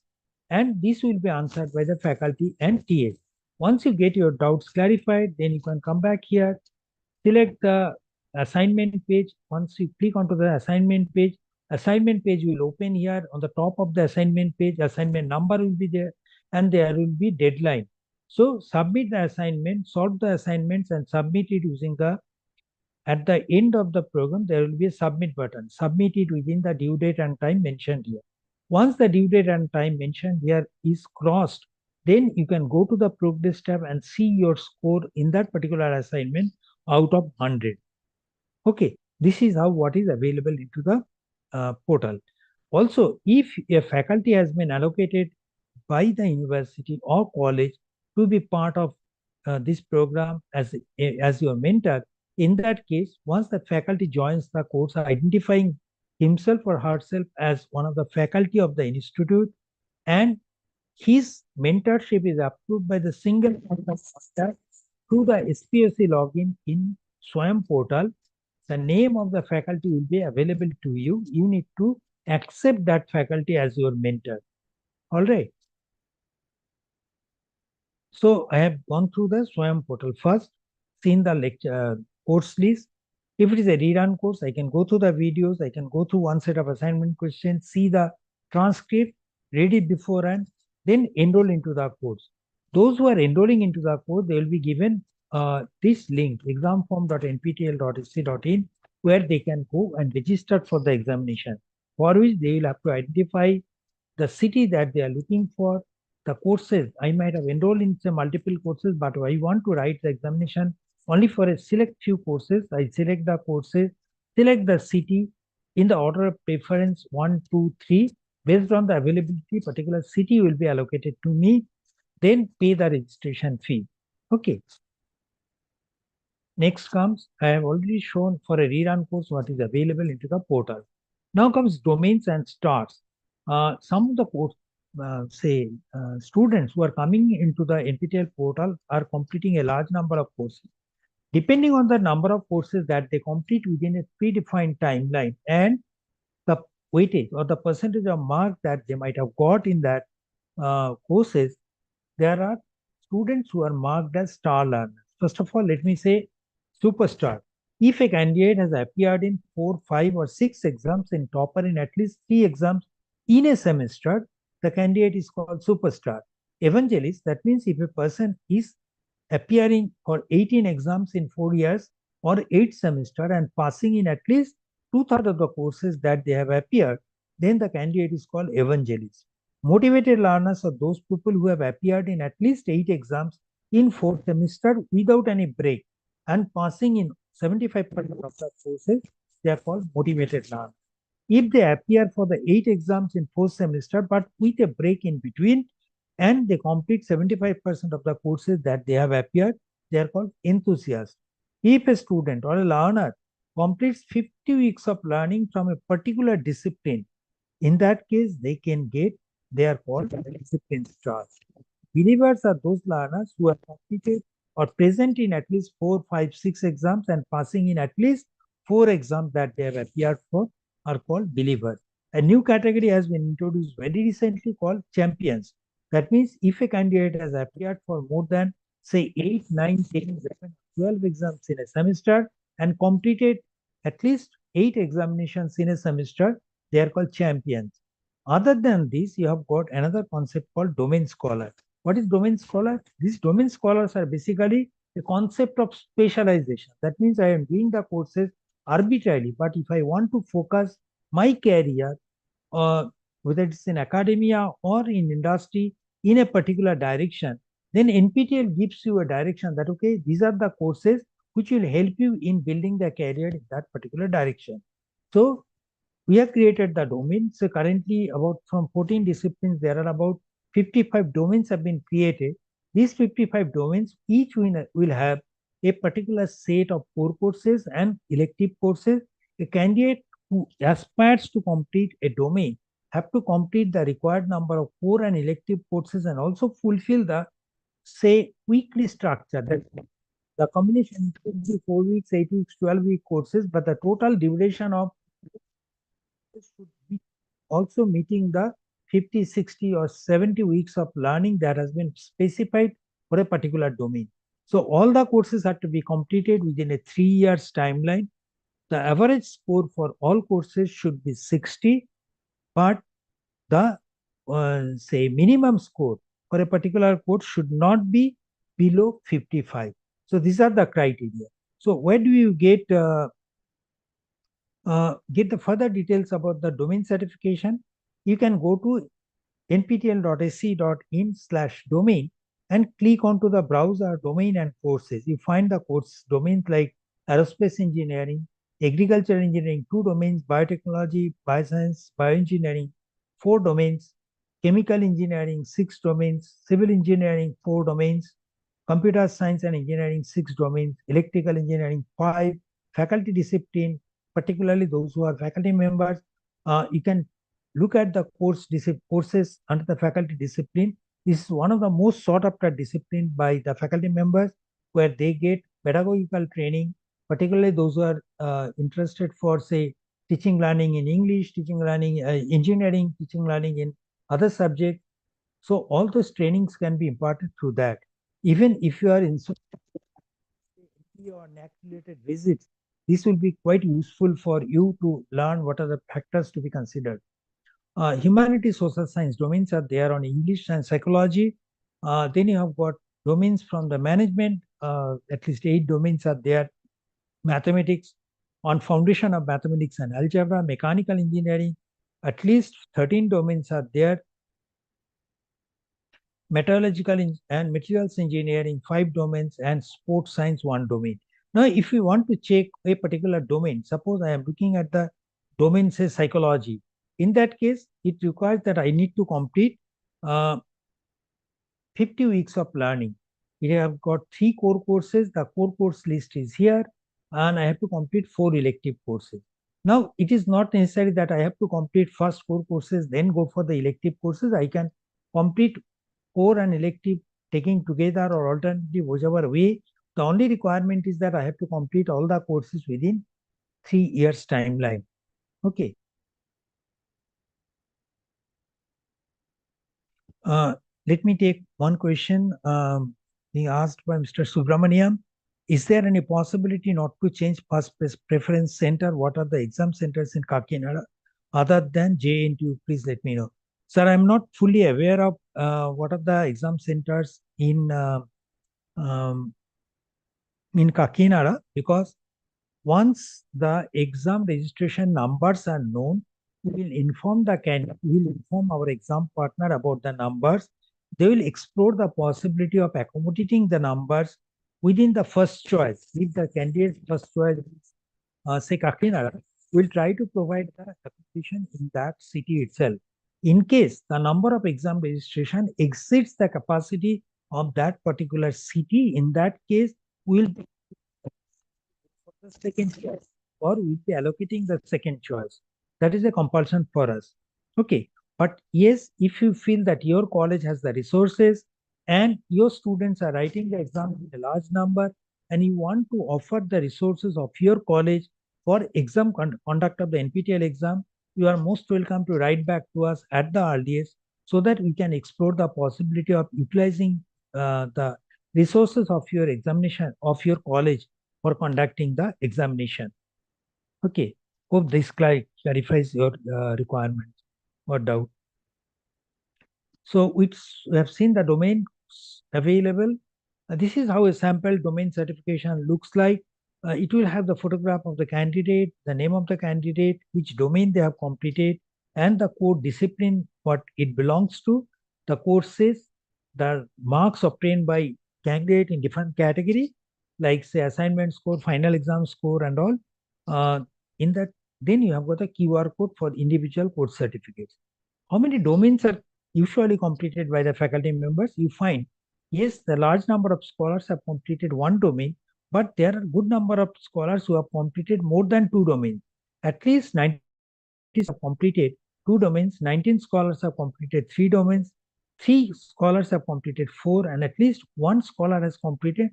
and this will be answered by the faculty and TAs. Once you get your doubts clarified, then you can come back here, select the assignment page. Once you click onto the assignment page will open here. On the top of the assignment page, assignment number will be there, and there will be deadline. So submit the assignment, solve the assignments, and submit it using the, at the end of the program, there will be a submit button. Submit it within the due date and time mentioned here. Once the due date and time mentioned here is crossed, then you can go to the progress tab and see your score in that particular assignment out of 100. Okay, this is how what is available into the portal. Also, if a faculty has been allocated by the university or college to be part of this program as your mentor, In that case, once the faculty joins the course, identifying himself or herself as one of the faculty of the institute, and his mentorship is approved by the single point of contact through the SPOC login in SWAYAM portal. The name of the faculty will be available to you. You need to accept that faculty as your mentor. All right. So I have gone through the SWAYAM portal first, seen the lecture course list. If it is a rerun course, I can go through the videos, I can go through one set of assignment questions, see the transcript, read it beforehand, then enroll into the course. Those who are enrolling into the course, they will be given this link, examform.nptel.ac.in, where they can go and register for the examination, for which they will have to identify the city that they are looking for, the courses. I might have enrolled in some multiple courses, but I want to write the examination only for a select few courses. I select the courses, select the city in the order of preference 1, 2, 3. Based on the availability, particular city will be allocated to me, then pay the registration fee. Okay. Next comes, I have already shown for a rerun course what is available into the portal. Now comes domains and stars. Some of the course, students who are coming into the NPTEL portal are completing a large number of courses. Depending on the number of courses that they complete within a predefined timeline and the weightage or the percentage of mark that they might have got in that courses, there are students who are marked as star learners. First of all, let me say superstar. If a candidate has appeared in 4, 5, or 6 exams and topper in at least 3 exams in a semester, the candidate is called superstar. Evangelist, that means if a person is appearing for 18 exams in 4 years or 8 semester and passing in at least 2/3 of the courses that they have appeared, then the candidate is called evangelist. Motivated learners are those people who have appeared in at least 8 exams in 4 semester without any break and passing in 75% of the courses, they are called motivated learners. If they appear for the 8 exams in 4 semester but with a break in between and they complete 75% of the courses that they have appeared, they are called enthusiasts. If a student or a learner completes 50 weeks of learning from a particular discipline, in that case, they are called discipline stars. Believers are those learners who have completed or present in at least 4, 5, 6 exams and passing in at least 4 exams that they have appeared for are called believers. A new category has been introduced very recently called champions. That means if a candidate has appeared for more than, say, 8, 9, 10, 11, 12 exams in a semester and completed at least 8 examinations in a semester, they are called champions. Other than this, you have got another concept called domain scholar. What is domain scholar? These domain scholars are basically a concept of specialization. That means I am doing the courses arbitrarily, but if I want to focus my career, whether it's in academia or in industry, in a particular direction, then NPTEL gives you a direction that, okay, these are the courses which will help you in building the career in that particular direction. So we have created the domains. So currently about from 14 disciplines, there are about 55 domains have been created. These 55 domains, each will have a particular set of core courses and elective courses. A candidate who aspires to complete a domain have to complete the required number of core and elective courses and also fulfill the, say, weekly structure. That the combination could be 4 weeks, 8 weeks, 12-week courses, but the total duration of should be also meeting the 50, 60, or 70 weeks of learning that has been specified for a particular domain. So all the courses have to be completed within a 3 years timeline. The average score for all courses should be 60, but the say minimum score for a particular course should not be below 55. So these are the criteria. So where do you get the further details about the domain certification? You can go to nptel.ac.in/domain and click onto the browser domain and courses. You find the course domains like aerospace engineering, agriculture engineering, 2 domains, biotechnology, bioscience, bioengineering, 4 domains, chemical engineering, 6 domains, civil engineering, 4 domains, computer science and engineering 6 domains, electrical engineering 5, faculty discipline, particularly those who are faculty members, you can look at the courses under the faculty discipline. This is one of the most sought after discipline by the faculty members, where they get pedagogical training, particularly those who are interested for, say, teaching learning in English, teaching learning engineering, teaching learning in other subjects. So all those trainings can be imparted through that. Even if you are in or NAC related visits, this will be quite useful for you to learn what are the factors to be considered. Humanities, social science domains are there on English and psychology. Then you have got domains from the management, at least 8 domains are there. Mathematics, on foundation of mathematics and algebra, mechanical engineering, at least 13 domains are there. Metallurgical and materials engineering 5 domains, and sports science 1 domain. Now, if we want to check a particular domain, suppose I am looking at the domain, say psychology. In that case, it requires that I need to complete 50 weeks of learning. We have got 3 core courses. The core course list is here, and I have to complete 4 elective courses. Now, it is not necessary that I have to complete first 4 courses, then go for the elective courses. I can complete core and elective taking together, or alternative, whichever way. The only requirement is that I have to complete all the courses within 3 years timeline. Okay. Let me take one question being asked by Mr. Subramaniam. Is there any possibility not to change first preference center? What are the exam centers in Kakinada other than JNTU? Please let me know. Sir, I'm not fully aware of what are the exam centers in Kakinada, because once the exam registration numbers are known, we will inform the candidate, we will inform our exam partner about the numbers. They will explore the possibility of accommodating the numbers within the first choice. If the candidate's first choice is, say, Kakinada, we'll try to provide the accommodation in that city itself. In case the number of exam registration exceeds the capacity of that particular city, in that case, we'll for the second choice, or we'll be allocating the second choice. That is a compulsion for us. Okay. But yes, if you feel that your college has the resources and your students are writing the exam in a large number, and you want to offer the resources of your college for exam conduct of the NPTEL exam, you are most welcome to write back to us at the earliest, so that we can explore the possibility of utilizing the resources of your examination of your college for conducting the examination. Okay. Hope this clarifies your requirement or doubt. So we have seen the domain available. This is how a sample domain certification looks like. It will have the photograph of the candidate, the name of the candidate, which domain they have completed, and the core discipline, what it belongs to, the courses, the marks obtained by candidate in different category, like say assignment score, final exam score, and all. In that, then you have got a QR code for individual course certificates. How many domains are usually completed by the faculty members? You find, yes, the large number of scholars have completed 1 domain, but there are good number of scholars who have completed more than 2 domains. At least 90 have completed 2 domains, 19 scholars have completed 3 domains, 3 scholars have completed 4, and at least 1 scholar has completed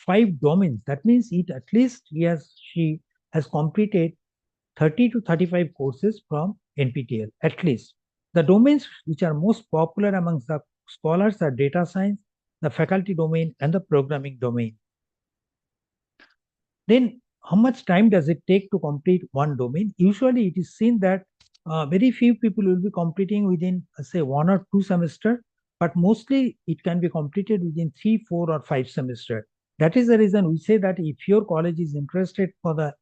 5 domains. That means at least she has completed 30 to 35 courses from NPTEL, at least. The domains which are most popular amongst the scholars are data science, the faculty domain, and the programming domain. Then, how much time does it take to complete 1 domain? Usually, it is seen that very few people will be completing within, say, 1 or 2 semesters, but mostly it can be completed within 3, 4, or 5 semesters. That is the reason we say that if your college is interested for the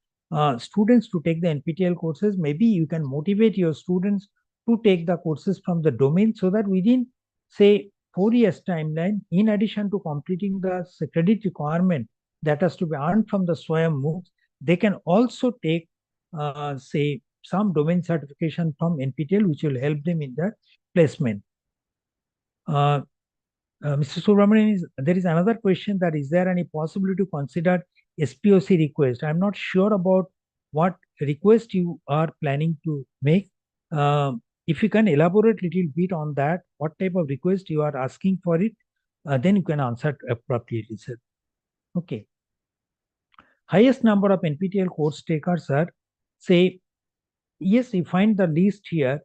students to take the NPTEL courses, maybe you can motivate your students to take the courses from the domain, so that within, say, 4 years timeline, in addition to completing the credit requirement that has to be earned from the SWAYAM moves, they can also take, say, some domain certification from NPTEL, which will help them in their placement. Mr. Subramanian, there is another question that is there any possibility to consider SPOC request? I'm not sure about what request you are planning to make. If you can elaborate a little bit on that, what type of request you are asking for it, then you can answer appropriately, sir. Okay. Highest number of NPTEL course takers are, say, yes, you find the list here,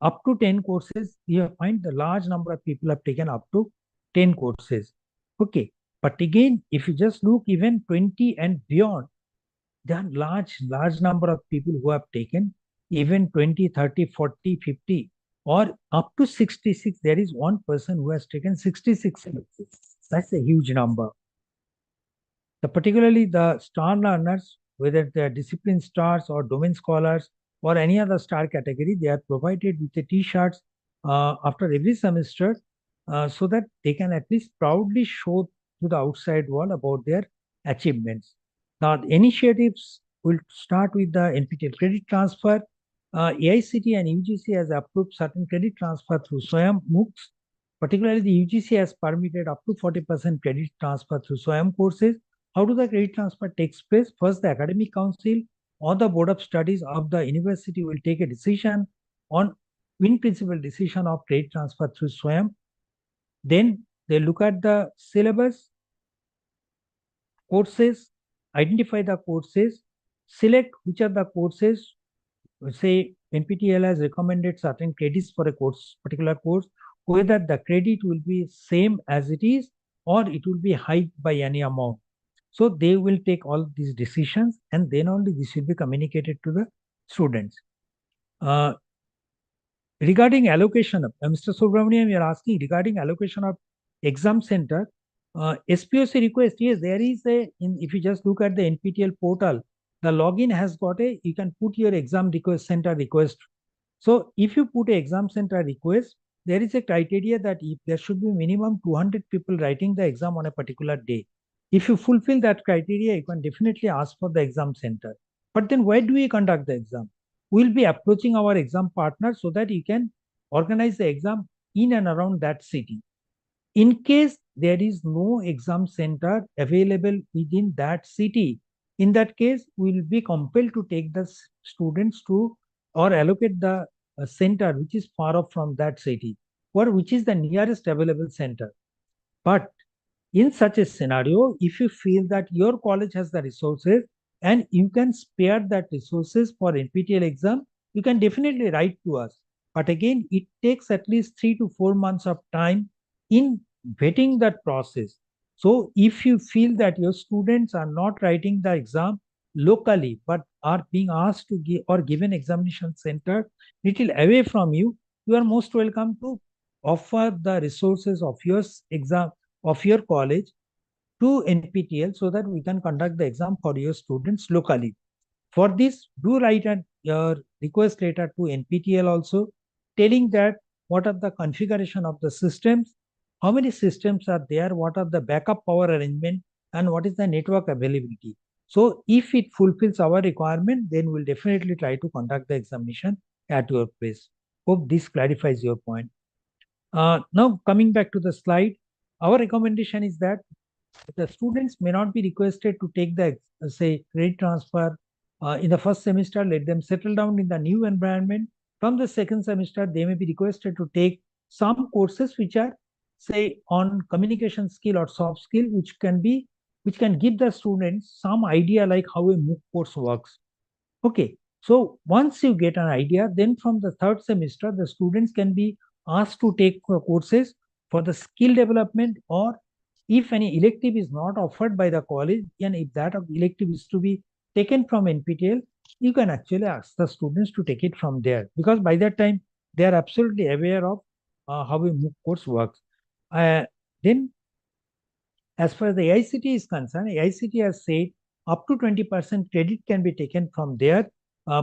up to 10 courses, you find the large number of people have taken up to 10 courses. Okay. But again, if you just look even 20 and beyond, there are large number of people who have taken even 20, 30, 40, 50, or up to 66. There is one person who has taken 66 courses. That's a huge number. Particularly the star learners, whether they are discipline stars or domain scholars or any other star category, they are provided with the T-shirts after every semester so that they can at least proudly show to the outside world about their achievements. Now, the initiatives will start with the NPTEL credit transfer. AICTE and UGC has approved certain credit transfer through SWAYAM MOOCs. Particularly, the UGC has permitted up to 40% credit transfer through SWAYAM courses. How do the credit transfer takes place? First, the academic council or the board of studies of the university will take a decision on in principle decision of credit transfer through SWAYAM. Then they look at the syllabus, courses, identify the courses, select which are the courses. Say NPTEL has recommended certain credits for a course, particular course, whether the credit will be same as it is or it will be hiked by any amount. So they will take all these decisions and then only this will be communicated to the students. Regarding allocation of, Mr. Subramanian, you are asking regarding allocation of exam center, SPOC request, yes, there is if you just look at the NPTEL portal, the login has got you can put your exam request center request. So if you put an exam center request, there is a criteria that if there should be minimum 200 people writing the exam on a particular day. If you fulfill that criteria, you can definitely ask for the exam center. But then where do we conduct the exam? We'll be approaching our exam partner so that you can organize the exam in and around that city. In case there is no exam center available within that city, in that case, we will be compelled to take the students to or allocate the center which is far off from that city or which is the nearest available center. But in such a scenario, if you feel that your college has the resources and you can spare that resources for NPTEL exam, you can definitely write to us. But again, it takes at least 3 to 4 months of time in vetting that process. So if you feel that your students are not writing the exam locally, but are being asked to give or given examination center little away from you, you are most welcome to offer the resources of your exam of your college to NPTEL so that we can conduct the exam for your students locally. For this, do write your request letter to NPTEL also, telling that what are the configuration of the systems, how many systems are there, what are the backup power arrangement, and what is the network availability. So if it fulfills our requirement, then we'll definitely try to conduct the examination at your place. Hope this clarifies your point. Now coming back to the slide, our recommendation is that the students may not be requested to take the say credit transfer in the first semester. Let them settle down in the new environment. From the second semester, they may be requested to take some courses which are say on communication skill or soft skill, which can give the students some idea like how a MOOC course works. Okay, so once you get an idea, then from the third semester, the students can be asked to take courses for the skill development, or if any elective is not offered by the college, and if that elective is to be taken from NPTEL, you can actually ask the students to take it from there, because by that time they are absolutely aware of how a MOOC course works. Then as far as the AICTE is concerned, AICTE has said up to 20% credit can be taken from there,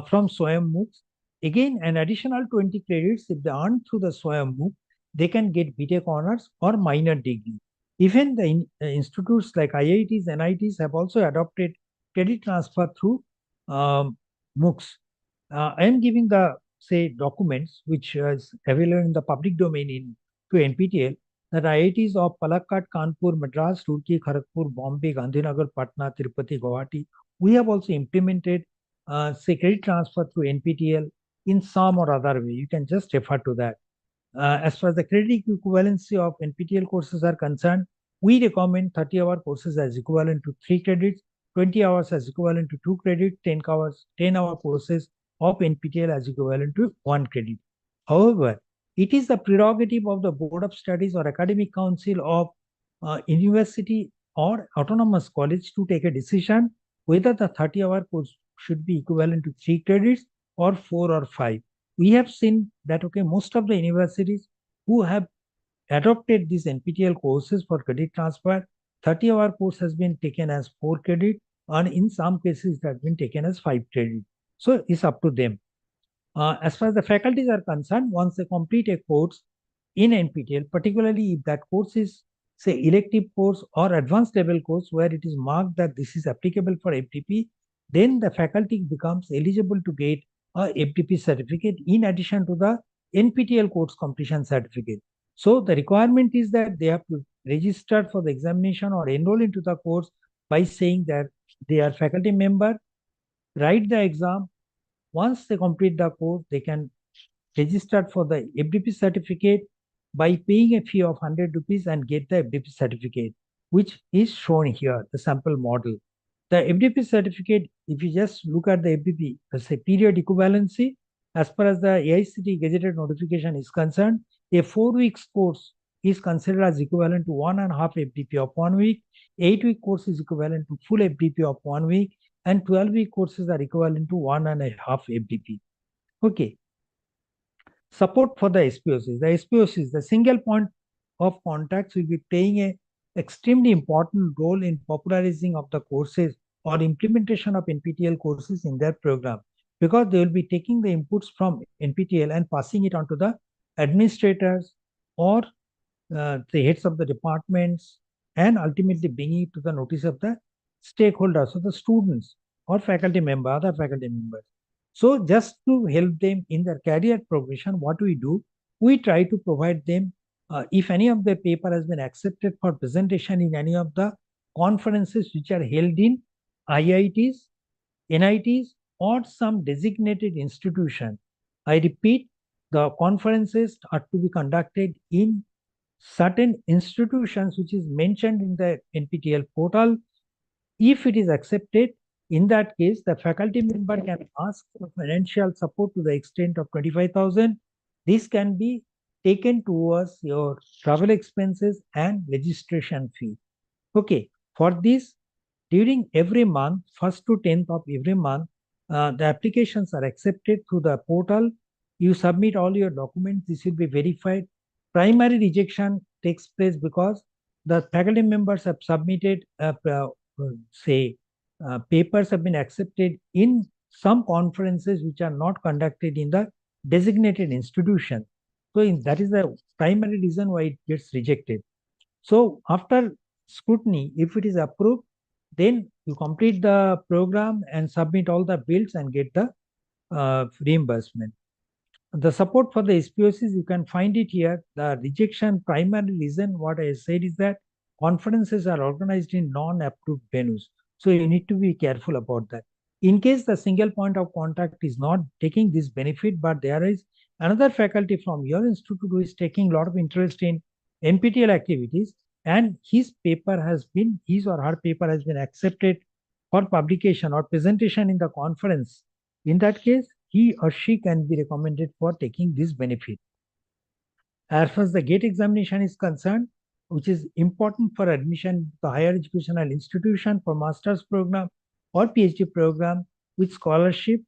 from SWAYAM MOOCs. Again, an additional 20 credits, if they earn through the SWAYAM MOOC, they can get BTech honors or minor degree. Even the institutes like IITs, NITs have also adopted credit transfer through MOOCs. I am giving the, say, documents which is available in the public domain to NPTEL. that IITs of Palakkad, Kanpur, Madras, Roorkee, Kharagpur, Bombay, Gandhinagar, Patna, Tirupati, Guwahati, we have also implemented say credit transfer through NPTEL in some or other way. You can just refer to that. As far as the credit equivalency of NPTEL courses are concerned, we recommend 30-hour courses as equivalent to 3 credits, 20 hours as equivalent to 2 credits, 10-hour courses of NPTEL as equivalent to 1 credit. However, it is the prerogative of the Board of Studies or Academic Council of university or autonomous college to take a decision whether the 30-hour course should be equivalent to 3 credits or 4 or 5. We have seen that, okay, most of the universities who have adopted these NPTEL courses for credit transfer, 30-hour course has been taken as 4 credit, and in some cases it has been taken as 5 credit. So it's up to them. As far as the faculties are concerned, once they complete a course in NPTEL, particularly if that course is, say, elective course or advanced level course where it is marked that this is applicable for FDP, then the faculty becomes eligible to get a FDP certificate in addition to the NPTEL course completion certificate. So the requirement is that they have to register for the examination or enroll into the course by saying that they are faculty member, write the exam. Once they complete the course, they can register for the FDP certificate by paying a fee of 100 rupees and get the FDP certificate, which is shown here, the sample model. The FDP certificate, if you just look at the FDP, as a period equivalency, as far as the AICTE gazetted notification is concerned, a 4 weeks course is considered as equivalent to 1.5 FDP of 1 week, 8-week course is equivalent to full FDP of 1 week, and 12-week courses are equivalent to 1.5 FDP. Okay. Support for the SPOCs. The SPOCs, the single point of contacts, will be playing an extremely important role in popularizing of the courses or implementation of NPTEL courses in their program, because they will be taking the inputs from NPTEL and passing it on to the administrators or the heads of the departments, and ultimately bringing it to the notice of the stakeholders, so the students or faculty member, other faculty members. So just to help them in their career progression, what we do, we try to provide them, if any of the paper has been accepted for presentation in any of the conferences which are held in IITs, NITs, or some designated institution. I repeat, the conferences are to be conducted in certain institutions which is mentioned in the NPTEL portal. If it is accepted, in that case, the faculty member can ask for financial support to the extent of 25,000. This can be taken towards your travel expenses and registration fee. Okay, for this, during every month, 1st to 10th of every month, the applications are accepted through the portal. You submit all your documents, this will be verified. Primary rejection takes place because the faculty members have submitted, papers have been accepted in some conferences which are not conducted in the designated institution. So that is the primary reason why it gets rejected. So after scrutiny, if it is approved, then you complete the program and submit all the bills and get the reimbursement. The support for the SPOCs, you can find it here. The rejection primary reason, what I said, is that conferences are organized in non-approved venues. So you need to be careful about that. In case the single point of contact is not taking this benefit, but there is another faculty from your institute who is taking a lot of interest in NPTEL activities, and his or her paper has been accepted for publication or presentation in the conference. In that case, he or she can be recommended for taking this benefit. As far as the GATE examination is concerned, which is important for admission to higher educational institution for master's program or PhD program with scholarship,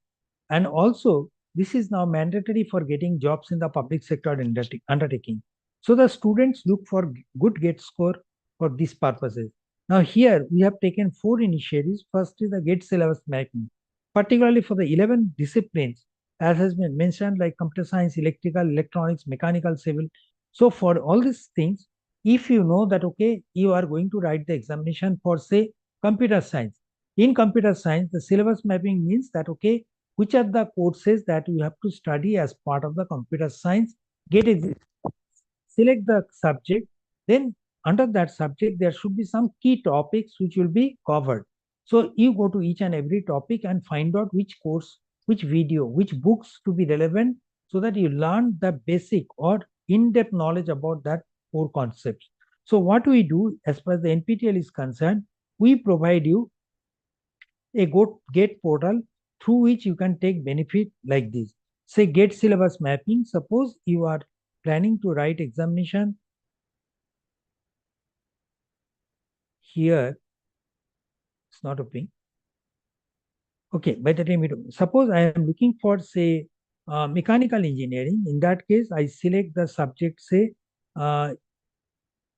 and also this is now mandatory for getting jobs in the public sector undertaking. So the students look for good GATE score for these purposes. Now here we have taken 4 initiatives. First is the GATE syllabus mapping, particularly for the 11 disciplines, as has been mentioned, like computer science, electrical, electronics, mechanical, civil. So for all these things, if you know that, okay, you are going to write the examination for, say, computer science. In computer science, the syllabus mapping means that, okay, which are the courses that you have to study as part of the computer science. Select the subject Then under that subject, there should be some key topics which will be covered. So you go to each and every topic and find out which course, which video, which books to be relevant, so that you learn the basic or in-depth knowledge about that core concepts. So what we do as far as the NPTEL is concerned, we provide you a GATE portal through which you can take benefit like this. Say GATE syllabus mapping. Suppose you are planning to write examination here. It's not opening. Okay, by the time suppose I am looking for, say, mechanical engineering. In that case, I select the subject, say,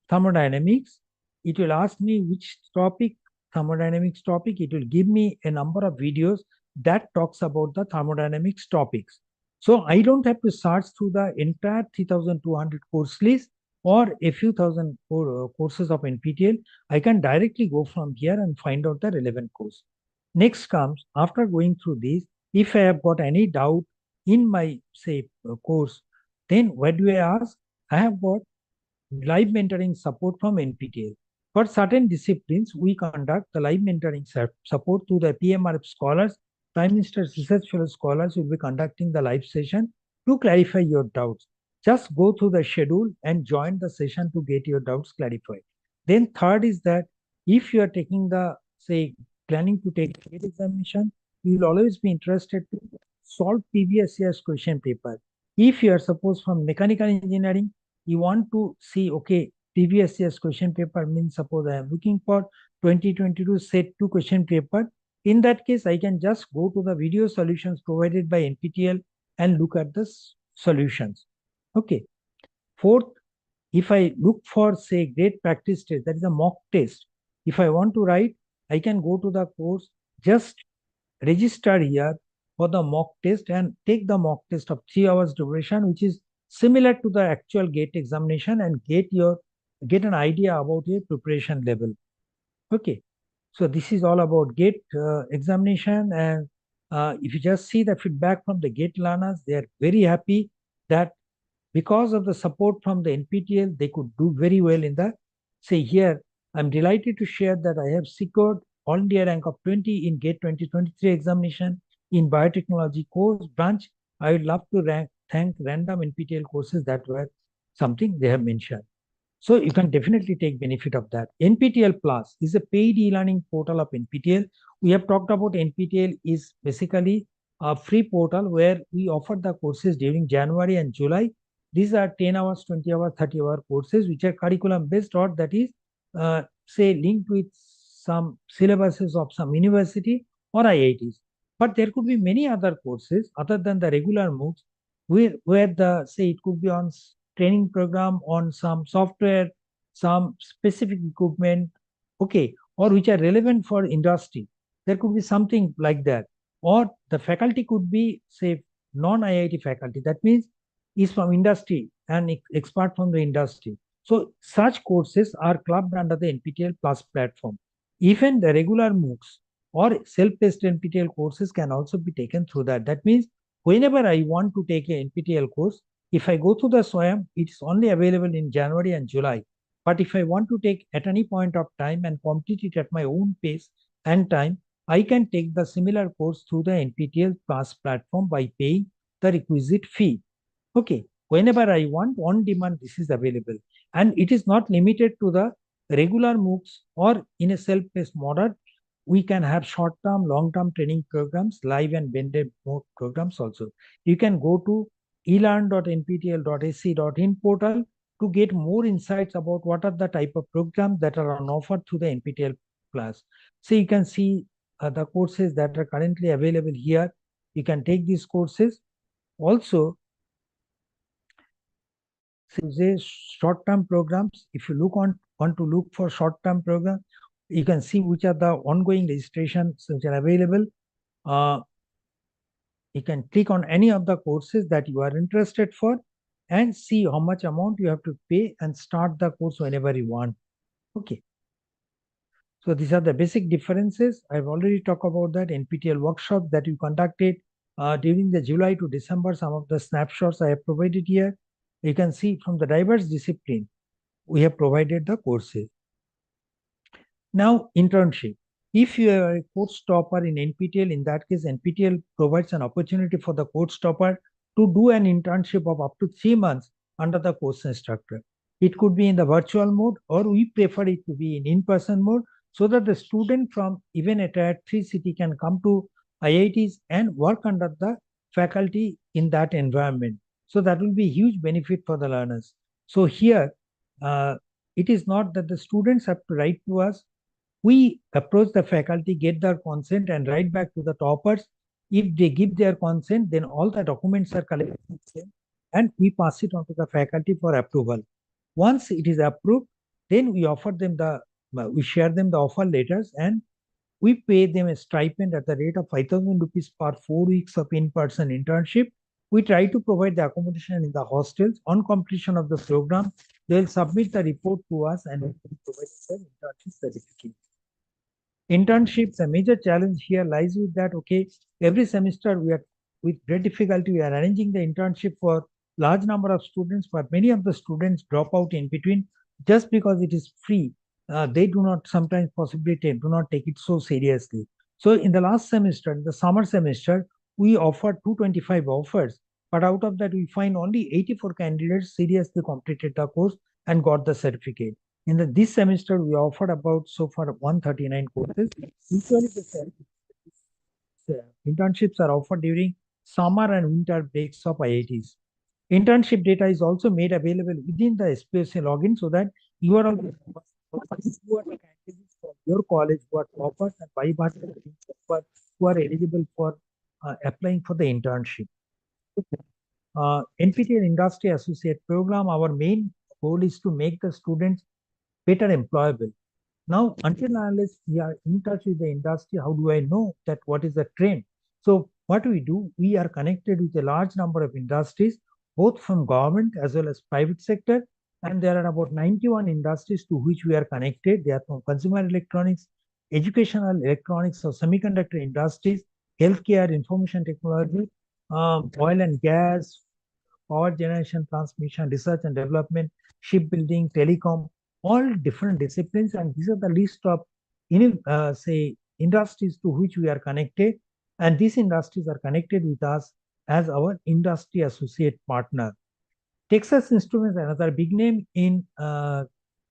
thermodynamics. It will ask me which topic, thermodynamics topic. It will give me a number of videos that talks about the thermodynamics topics. So I don't have to search through the entire 3,200 course list or a few thousand courses of NPTEL. I can directly go from here and find out the relevant course. Next comes, after going through this, if I have got any doubt in my, say, course, then what do I ask? I have got live mentoring support from NPTEL. For certain disciplines, we conduct the live mentoring support to the PMRF scholars. Prime Minister's Research Fellow scholars will be conducting the live session to clarify your doubts. Just go through the schedule and join the session to get your doubts clarified. Then third is that if you are taking the, say, planning to take GATE examination, you will always be interested to solve previous year's question paper. If you are, suppose, from mechanical engineering, you want to see, okay, previous year's question paper, means suppose I am looking for 2022 set 2 question paper. In that case, I can just go to the video solutions provided by NPTEL and look at the solutions. Okay. Fourth, if I look for, say, GATE practice test, that is a mock test. If I want to write, I can go to the course, just register here for the mock test and take the mock test of 3 hours duration, which is similar to the actual GATE examination, and get an idea about your preparation level. Okay, so this is all about GATE examination. And if you just see the feedback from the GATE learners, they are very happy that because of the support from the NPTEL, they could do very well in the, say here, I'm delighted to share that I have secured all India rank of 20 in GATE 2023 examination in biotechnology course branch. I would love to thank random NPTEL courses that were something they have mentioned. So you can definitely take benefit of that. NPTEL Plus is a paid e-learning portal of NPTEL. We have talked about NPTEL is basically a free portal where we offer the courses during January and July. These are 10 hours, 20 hours, 30-hour courses, which are curriculum based, or that is, say, linked with some syllabuses of some university or IITs. But there could be many other courses other than the regular MOOCs where the, say, it could be on training program on some software, some specific equipment, okay, or which are relevant for industry. There could be something like that. Or the faculty could be, say, non-IIT faculty. That means is from industry and expert from the industry. So such courses are clubbed under the NPTEL Plus platform. Even the regular MOOCs or self-paced NPTEL courses can also be taken through that. That means whenever I want to take an NPTEL course, if I go to the SWAYAM, it's only available in January and July. But if I want to take at any point of time and complete it at my own pace and time, I can take the similar course through the NPTEL Plus platform by paying the requisite fee. Okay, whenever I want, on demand, this is available. And it is not limited to the regular MOOCs or in a self-paced model. We can have short-term, long-term training programs, live and blended mode programs also. You can go to elearn.nptel.ac.in portal to get more insights about what are the type of programs that are on offer through the NPTEL Plus. So you can see the courses that are currently available here. You can take these courses. Also, short-term programs. If you want to look for short-term programs, you can see which are the ongoing registrations which are available. You can click on any of the courses that you are interested for and see how much amount you have to pay and start the course whenever you want. Okay. So these are the basic differences. I've already talked about that NPTEL workshop that you conducted during the July to December. Some of the snapshots I have provided here. You can see from the diverse discipline. we have provided the courses. Now, internship. If you are a course topper in NPTEL, in that case, NPTEL provides an opportunity for the course topper to do an internship of up to 3 months under the course instructor. It could be in the virtual mode, or we prefer it to be in in-person mode, so that the student from even a tier 3 city can come to IITs and work under the faculty in that environment. So that will be a huge benefit for the learners. So here, it is not that the students have to write to us. We approach the faculty, get their consent, and write back to the toppers. If they give their consent, then all the documents are collected and we pass it on to the faculty for approval. Once it is approved, then we offer them we share them the offer letters, and we pay them a stipend at the rate of 5,000 rupees per 4 weeks of in-person internship. We try to provide the accommodation in the hostels. On completion of the program, they will submit the report to us and we will provide the internship certificate. Internships, a major challenge here lies with that, okay, every semester with great difficulty, we are arranging the internship for large number of students, but many of the students drop out in between just because it is free. They do not sometimes possibly do not take it so seriously. So in the last semester, in the summer semester, we offered 225 offers, but out of that we find only 84 candidates seriously completed the course and got the certificate. In this semester, we offered about so far 139 courses. Usually, the internships are offered during summer and winter breaks of IITs. Internship data is also made available within the SPSA login, so that you are the candidates for your college who are toppers and who are eligible for applying for the internship. NPTEL Industry Associate Program, our main goal is to make the students better employable. Now, until unless we are in touch with the industry, how do I know that what is the trend? So what we do, we are connected with a large number of industries, both from government as well as private sector. And there are about 91 industries to which we are connected. They are from consumer electronics, educational electronics or semiconductor industries, healthcare, information technology, oil and gas, power generation, transmission, research and development, shipbuilding, telecom, all different disciplines. And these are the list of say industries to which we are connected. And these industries are connected with us as our industry associate partner. Texas Instruments, another big name in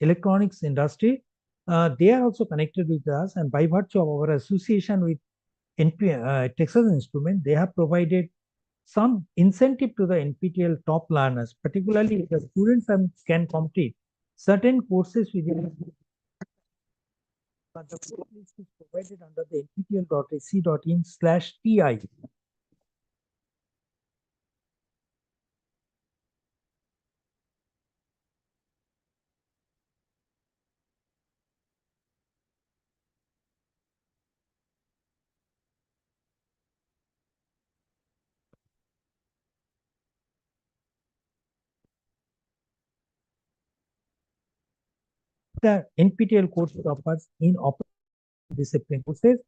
electronics industry, they are also connected with us. And by virtue of our association with Texas Instruments, they have provided some incentive to the NPTEL top learners, particularly if the students can complete certain courses within the course list is provided under the nptel.ac.in/TI. The NPTEL course toppers in discipline courses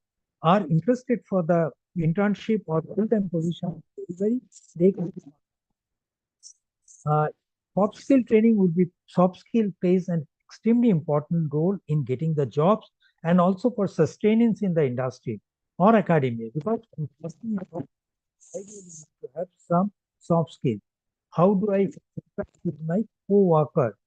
are interested for the internship or full-time position delivery, they can soft skill training will be soft skill plays an extremely important role in getting the jobs and also for sustenance in the industry or academia, because I need to have some soft skills. How do I interact with my co-worker?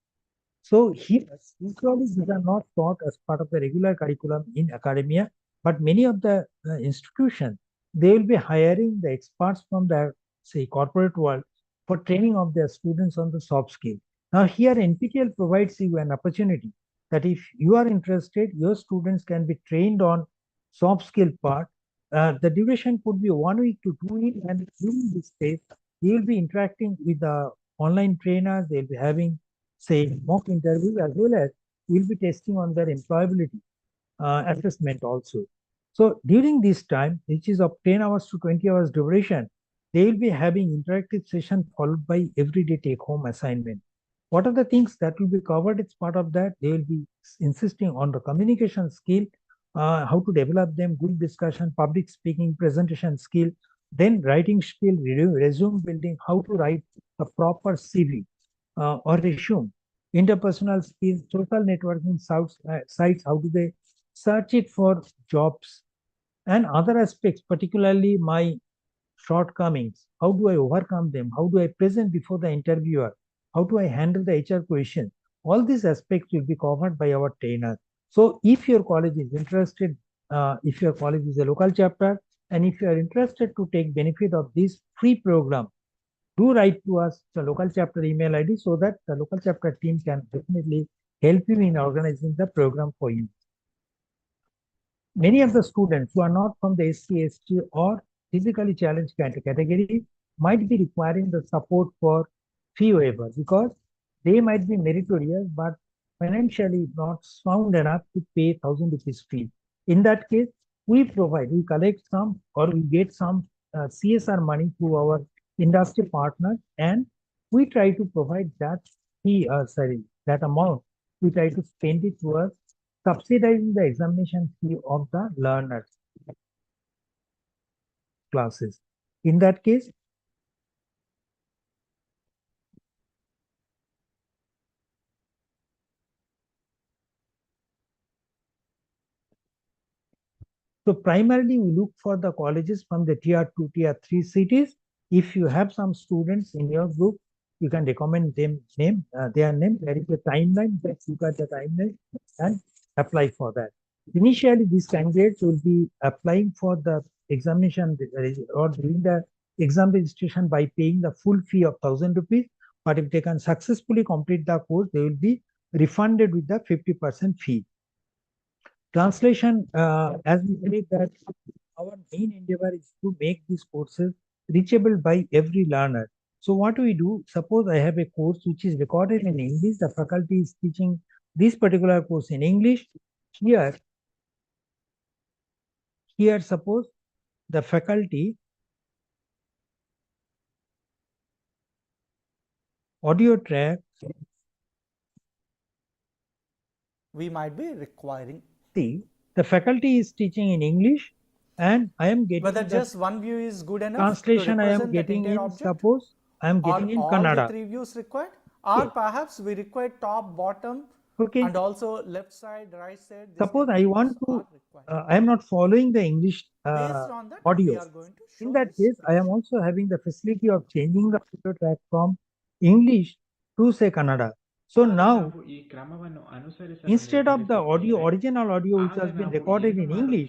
So here, usually these are not taught as part of the regular curriculum in academia, but many of the institutions, they will be hiring the experts from the, say, corporate world for training of their students on the soft skill. Now here, NPTEL provides you an opportunity that if you are interested, your students can be trained on soft skill part. The duration could be 1 week to 2 weeks, and during this phase, you will be interacting with the online trainers. They'll be having, say, mock interviews, as well as we'll be testing on their employability assessment also. So during this time, which is of 10 hours to 20 hours duration, they will be having interactive session followed by everyday take-home assignment. What are the things that will be covered as part of that? They will be insisting on the communication skill, how to develop them, good discussion, public speaking, presentation skill, then writing skill, resume building, how to write a proper CV or resume, interpersonal skills, social networking sites, how do they search it for jobs, and other aspects, particularly my shortcomings. How do I overcome them? How do I present before the interviewer? How do I handle the HR question? All these aspects will be covered by our trainer. So if your college is interested, if your college is a local chapter, and if you are interested to take benefit of this free program, do write to us the local chapter email ID so that the local chapter team can definitely help you in organizing the program for you. Many of the students who are not from the SC, ST or physically challenged category might be requiring the support for fee waiver because they might be meritorious but financially not sound enough to pay 1,000 rupees fee. In that case, we collect some or we get some CSR money through our industry partners, and we try to provide that fee, that amount. We try to spend it towards subsidizing the examination fee of the learners classes. In that case, so primarily we look for the colleges from the tier 2, tier 3 cities. If you have some students in your group, you can recommend them their name. There is a timeline, that look at the timeline and apply for that. Initially, these candidates will be applying for the examination or doing the exam registration by paying the full fee of 1,000 rupees. But if they can successfully complete the course, they will be refunded with the 50% fee. Translation, as we say that our main endeavor is to make these courses reachable by every learner. So what we do, suppose I have a course which is recorded in English, the faculty is teaching this particular course in English. Here suppose the faculty audio track, we might be requiring. See, the faculty is teaching in English and I am getting whether just one view is good enough. Translation I am getting in object, suppose I am getting in Kannada. All the 3 views required, or yes, perhaps we require top, bottom, okay, and also left side, right side. Suppose I want to, I am not following the English based on that, audio. We are going to show in that case, I am also having the facility of changing the audio track from English to say Kannada. So now, instead of the original audio which has been recorded in English,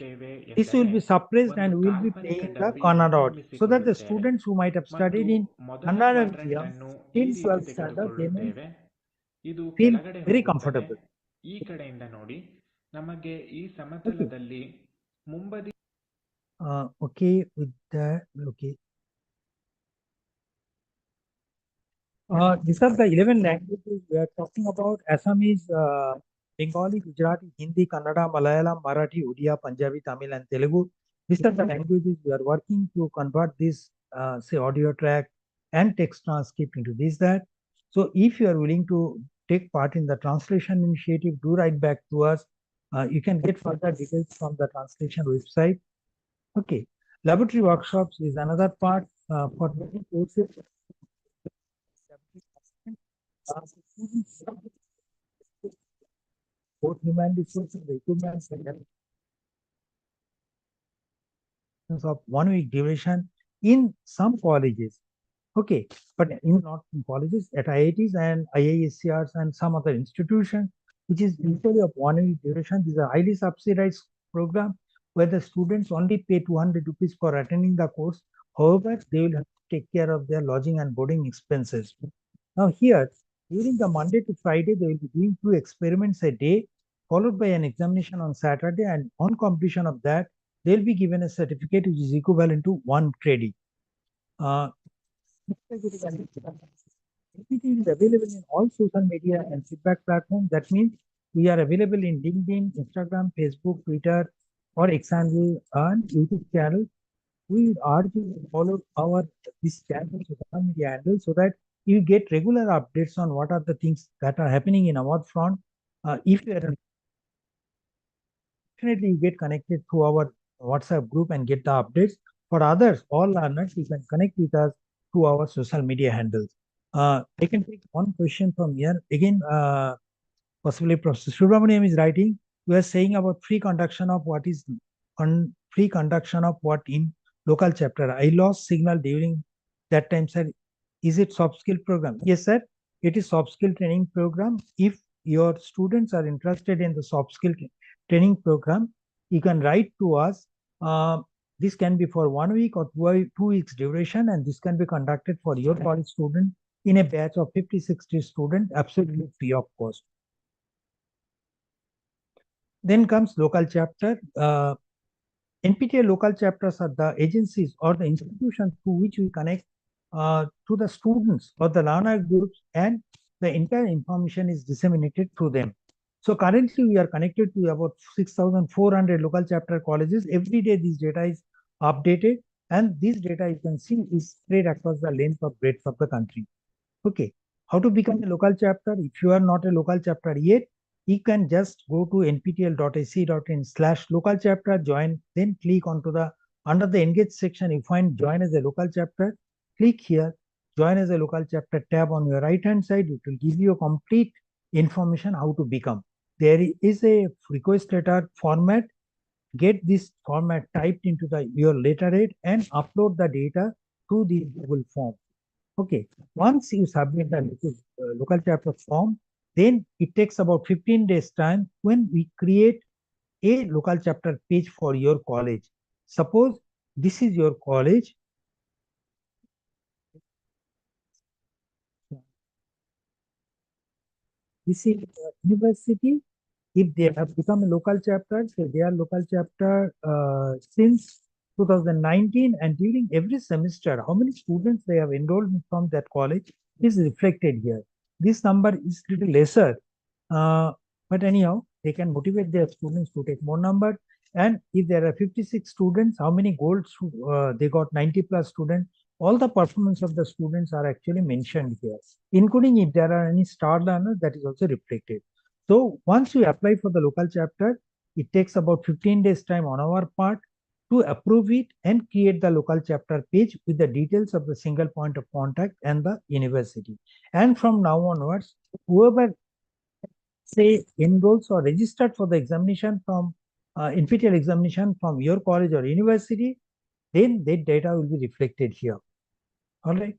this will be suppressed and we will be playing the Kannada audio. So that the students who might have studied in Kannada medium till 12th standard, they may feel very comfortable. ಈ ಕಡೆಯಿಂದ ನೋಡಿ, ನಮಗೆ ಈ ಸಮತಲದಲ್ಲಿ ಮುಂಬದಿ okay with that. Okay. These are the 11 languages we are talking about. Assamese, Bengali, Gujarati, Hindi, Kannada, Malayalam, Marathi, Odia, Punjabi, Tamil, and Telugu. These are the languages we are working to convert this, say, audio track and text transcript into this, that. So if you are willing to take part in the translation initiative, do write back to us. You can get further details from the translation website. Okay. Laboratory workshops is another part for many courses. Both human resources, the equipment, of 1 week duration in some colleges. Okay, but in not in colleges, at IITs and IISCRs and some other institutions, which is usually of 1 week duration. These are highly subsidized program where the students only pay 200 rupees for attending the course. However, they will have to take care of their lodging and boarding expenses. Now here, during the Monday to Friday, they will be doing 2 experiments a day, followed by an examination on Saturday, and on completion of that, they'll be given a certificate which is equivalent to 1 credit. NPTEL is available in all social media and feedback platforms. That means we are available in LinkedIn, Instagram, Facebook, Twitter, or X handle and YouTube channel. We urge you to follow our this channel, social media handle, so that you get regular updates on what are the things that are happening in our front. If you are definitely you get connected to our WhatsApp group and get the updates. For others, all learners, you can connect with us through our social media handles. I can take one question from here. Again, possibly Professor Subramaniam is writing. We are saying about free conduction of what is on free conduction of what in local chapter. I lost signal during that time, sir. Is it soft skill program? Yes, sir. It is soft skill training program. If your students are interested in the soft skill training program, you can write to us. This can be for 1 week or 2 weeks duration, and this can be conducted for your college student in a batch of 50-60 students, absolutely free of cost. Then comes local chapter. NPTEL local chapters are the agencies or the institutions through which we connect to the students or the learner groups, and the entire information is disseminated through them. So currently we are connected to about 6,400 local chapter colleges. Every day this data is updated, and this data you can see is spread across the length or breadth of the country. Okay, how to become a local chapter? If you are not a local chapter yet, you can just go to nptel.ac.in/local chapter, join, then click onto the under the engage section, you find join as a local chapter. Click here, join as a local chapter tab on your right hand side. It will give you a complete information how to become. There is a request letter format. Get this format typed into your letterhead and upload the data to the Google form. Okay, once you submit the local chapter form, then it takes about 15 days time when we create a local chapter page for your college. Suppose this is your college. This is university. If they have become a local chapter, so they are local chapter since 2019, and during every semester, how many students they have enrolled from that college is reflected here. This number is little lesser, but anyhow, they can motivate their students to take more number. And if there are 56 students, how many golds they got? 90 plus students. All the performance of the students are actually mentioned here, including if there are any star learners, that is also reflected. So once you apply for the local chapter, it takes about 15 days time on our part to approve it and create the local chapter page with the details of the single point of contact and the university. And from now onwards, whoever say enrolls or registered for the examination from NPTEL examination from your college or university, then that data will be reflected here. All right.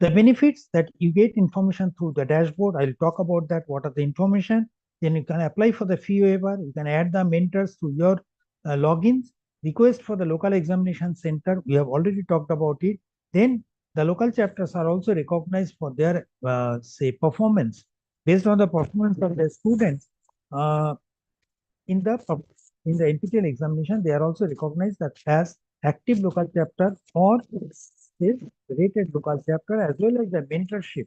The benefits that you get information through the dashboard, I'll talk about that. What are the information? Then you can apply for the fee waiver. You can add the mentors to your logins. Request for the local examination center. We have already talked about it. Then the local chapters are also recognized for their say performance. Based on the performance of the students in the NPTEL examination, they are also recognized that as active local chapter or rated local chapter, as well as the mentorship.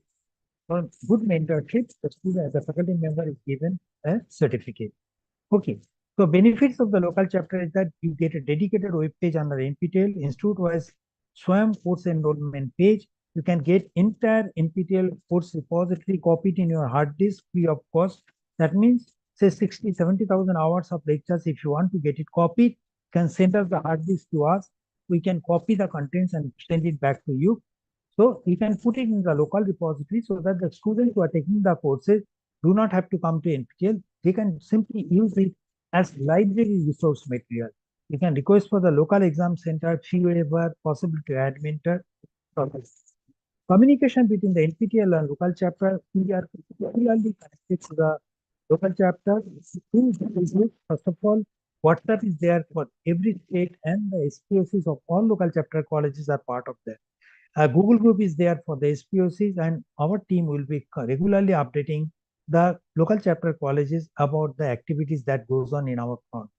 For good mentorship, the student, the faculty member is given a certificate. Okay. So benefits of the local chapter is that you get a dedicated web page under NPTEL, institute-wise SWAYAM course enrollment page. You can get entire NPTEL course repository copied in your hard disk free of cost. That means, say 60, 70,000 hours of lectures. If you want to get it copied, you can send us the hard disk to us. We can copy the contents and send it back to you. So you can put it in the local repository so that the students who are taking the courses do not have to come to NPTEL. They can simply use it as library resource material. You can request for the local exam center, fee waiver, possible to add mentor. Communication between the NPTEL and local chapter, we are particularly connected to the local chapter. First of all, WhatsApp is there for every state, and the SPOCs of all local chapter colleges are part of that. Google group is there for the SPOCs, and our team will be regularly updating the local chapter colleges about the activities that goes on in our front.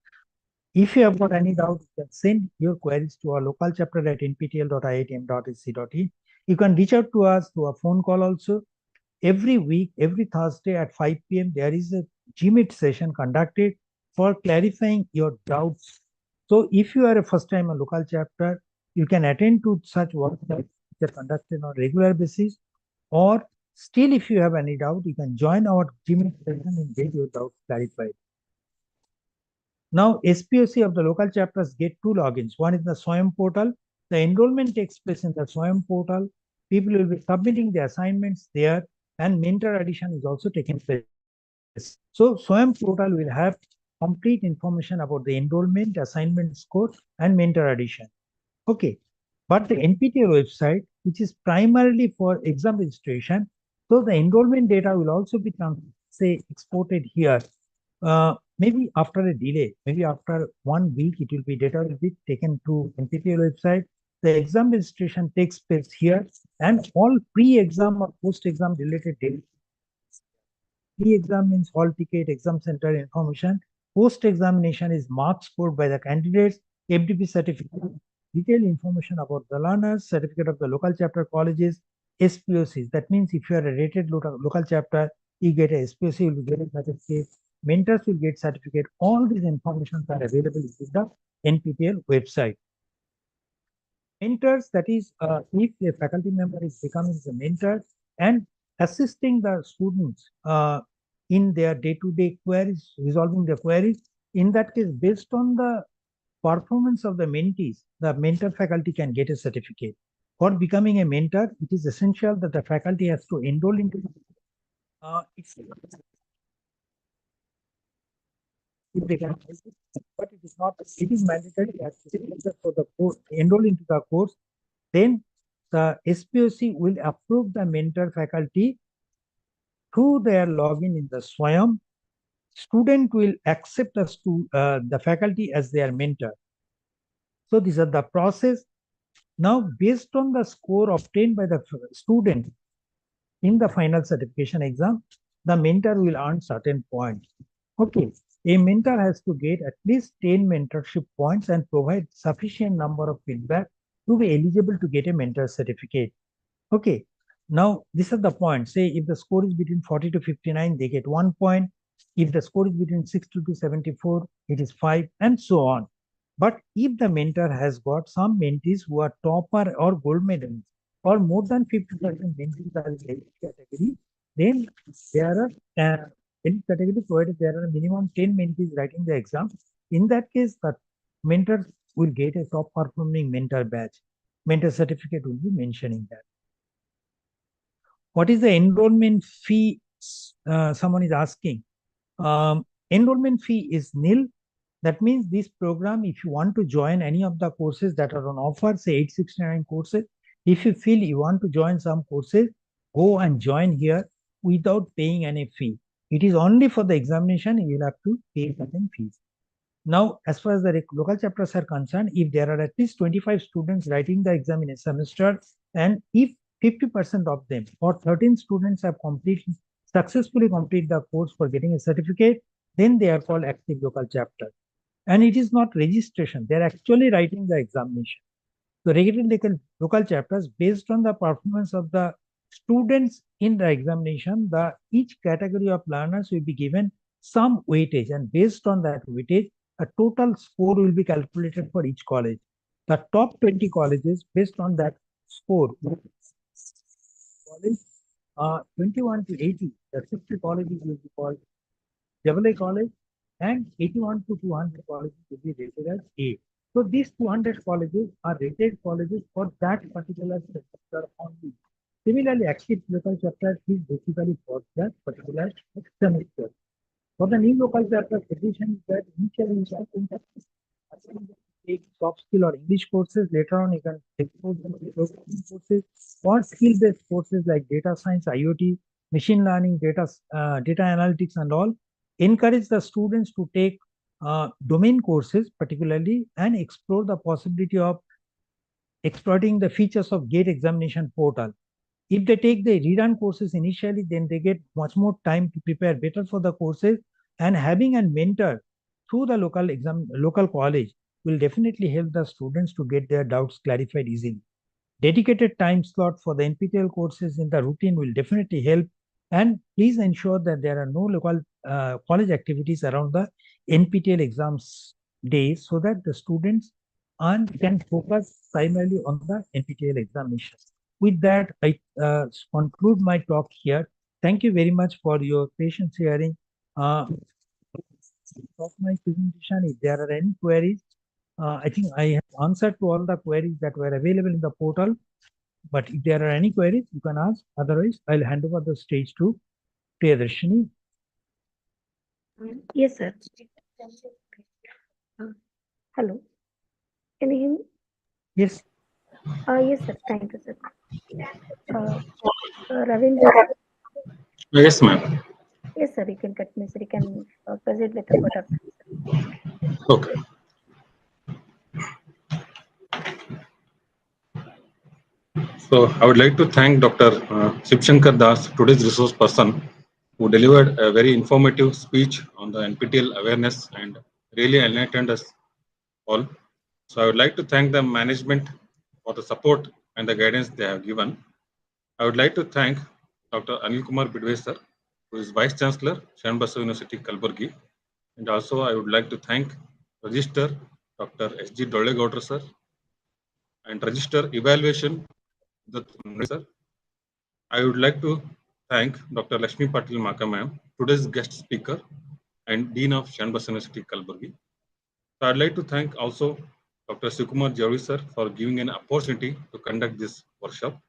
If you have got any doubt, you can send your queries to our local chapter at nptel.iitm.ac.in. You can reach out to us through a phone call also. Every week, every Thursday at 5 p.m., there is a GMeet session conducted for clarifying your doubts. So if you are a first-time local chapter, you can attend to such workshops which are conducted on a regular basis. Or still, if you have any doubt, you can join our GMeet session and get your doubts clarified. Now, SPOC of the local chapters get two logins. One is the SWAYAM portal. The enrollment takes place in the SWAYAM portal. People will be submitting the assignments there, and mentor addition is also taking place. So SWAYAM portal will have complete information about the enrollment, assignment score, and mentor addition. Okay. But the NPTEL website, which is primarily for exam registration, so the enrollment data will also be, say, exported here. Maybe after a delay, maybe after 1 week, it will be data will be taken to NPTEL website. The exam registration takes place here, and all pre-exam or post-exam related data. Pre-exam means hall ticket, exam center information. Post-examination is marks scored by the candidates, FDP certificate, detailed information about the learners, certificate of the local chapter colleges, SPOCs. That means if you are a rated local chapter, you get a SPOC, you will get a certificate. Mentors will get certificate. All these informations are available in the NPTEL website. Mentors, that is, if a faculty member is becoming the mentor and assisting the students in their day-to-day queries, resolving the queries. In that case, based on the performance of the mentees, the mentor faculty can get a certificate. For becoming a mentor, it is essential that the faculty has to enroll into if they can, but it is not. It is mandatory for the course enroll into the course. Then the SPOC will approve the mentor faculty through their login in the SWAYAM. Student will accept the faculty as their mentor. So these are the process. Now, based on the score obtained by the student in the final certification exam, the mentor will earn certain points. Okay, a mentor has to get at least 10 mentorship points and provide sufficient number of feedback to be eligible to get a mentor certificate. Okay, now these are the points. Say if the score is between 40 to 59, they get 1 point. If the score is between 60 to 74, it is 5, and so on. But if the mentor has got some mentees who are topper or gold medalists, or more than 50% mentees are in elite category, then there are elite category provided there are a minimum 10 mentees writing the exam. In that case, the mentor will get a top performing mentor badge. Mentor certificate will be mentioning that. What is the enrollment fee? Someone is asking. Enrollment fee is nil. That means this program, if you want to join any of the courses that are on offer, say 869 courses, if you feel you want to join some courses, go and join here without paying any fee. It is only for the examination, you will have to pay certain fees. Now, as far as the local chapters are concerned, if there are at least 25 students writing the exam in a semester, and if 50% of them or 13 students have successfully completed the course for getting a certificate, then they are called active local chapter. And it is not registration. They're actually writing the examination. So regulated local chapters, based on the performance of the students in the examination, each category of learners will be given some weightage, and based on that weightage, a total score will be calculated for each college. The top 20 colleges, based on that score, college 21 to 80, the 60 colleges will be called AA college, and 81 to 200 colleges will be rated as A. So these 200 colleges are rated colleges for that particular semester only. Similarly, active local chapter is basically for that particular semester. For the new local chapter, addition is that initially take soft skill or English courses. Later on, you can expose them to programming courses or skill-based courses like data science, IoT, machine learning, data analytics, and all. Encourage the students to take domain courses particularly and explore the possibility of exploiting the features of GATE examination portal. If they take the rerun courses initially, then they get much more time to prepare better for the courses, and having a mentor through the local college will definitely help the students to get their doubts clarified easily. Dedicated time slot for the NPTEL courses in the routine will definitely help. And please ensure that there are no local college activities around the NPTEL exams days, so that the students can focus primarily on the NPTEL examinations. With that, I conclude my talk here. Thank you very much for your patience hearing of my presentation. If there are any queries, I think I have answered to all the queries that were available in the portal. But if there are any queries, you can ask. Otherwise, I'll hand over the stage to Priyadarshini. Yes, sir. Hello. Can you hear me? Yes. Yes, sir. Thank you, sir. Ravindra, sir? Yes, ma'am. Yes, sir. You can continue, sir. You can proceed with the photo. Okay. So I would like to thank Dr. Shivshankar Das, today's resource person, who delivered a very informative speech on the NPTEL awareness and really enlightened us all. So I would like to thank the management for the support and the guidance they have given. I would like to thank Dr. Anil Kumar Bidve sir, who is Vice Chancellor, SHARNBASVA University, Kalburgi. And also I would like to thank Register Dr. S.G. Dollegaudra sir and Register Evaluation sir. I would like to thank Dr. Lakshmi Patil Maka ma'am, today's guest speaker and Dean of SHARNBASVA University, Kalburgi. So I'd like to thank also Dr. Sukumar Javi sir for giving an opportunity to conduct this workshop.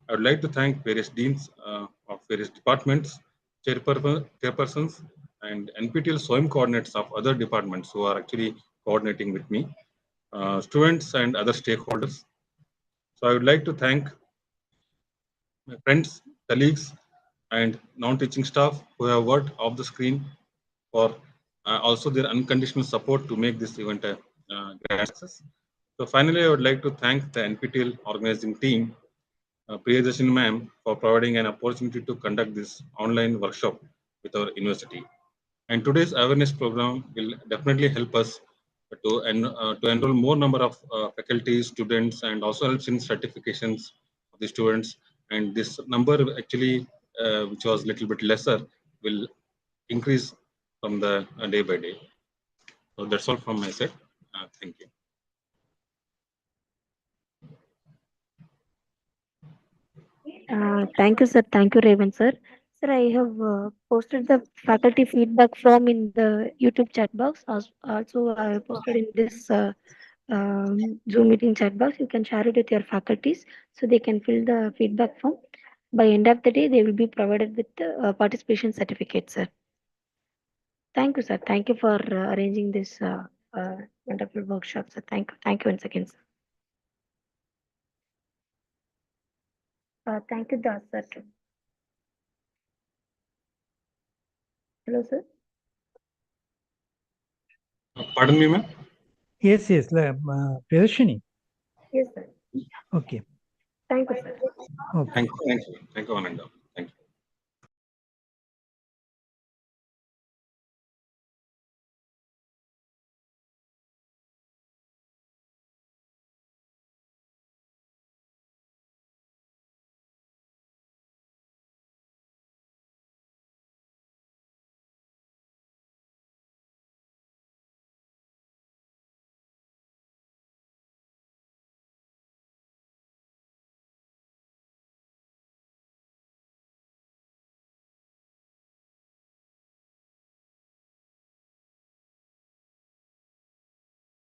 I would like to thank various deans of various departments, chairpersons, and NPTEL SWAYAM coordinates of other departments who are actually coordinating with me, students and other stakeholders. So I would like to thank my friends, colleagues, and non-teaching staff who have worked off the screen for also their unconditional support to make this event a grand success. So finally, I would like to thank the NPTEL organizing team, Priyadarshini ma'am, for providing an opportunity to conduct this online workshop with our university. And today's awareness program will definitely help us to enroll more number of faculty, students, and also helps in certifications of the students. And this number actually, which was a little bit lesser, will increase from the day by day. So that's all from my side. Thank you. Thank you, sir. Thank you, Raven, sir. Sir, I have posted the faculty feedback form in the YouTube chat box. Also, I have posted in this Zoom meeting chat box. You can share it with your faculties so they can fill the feedback form. By end of the day, they will be provided with the participation certificate, sir. Thank you, sir. Thank you for arranging this wonderful workshop, sir. Thank you. Thank you once again, sir. Thank you, Das, sir. Hello, sir. Pardon me, ma'am? Yes, yes. Priyadarshini. Yes, sir. Okay. Thank you, sir. Okay. Thank you, Ananda.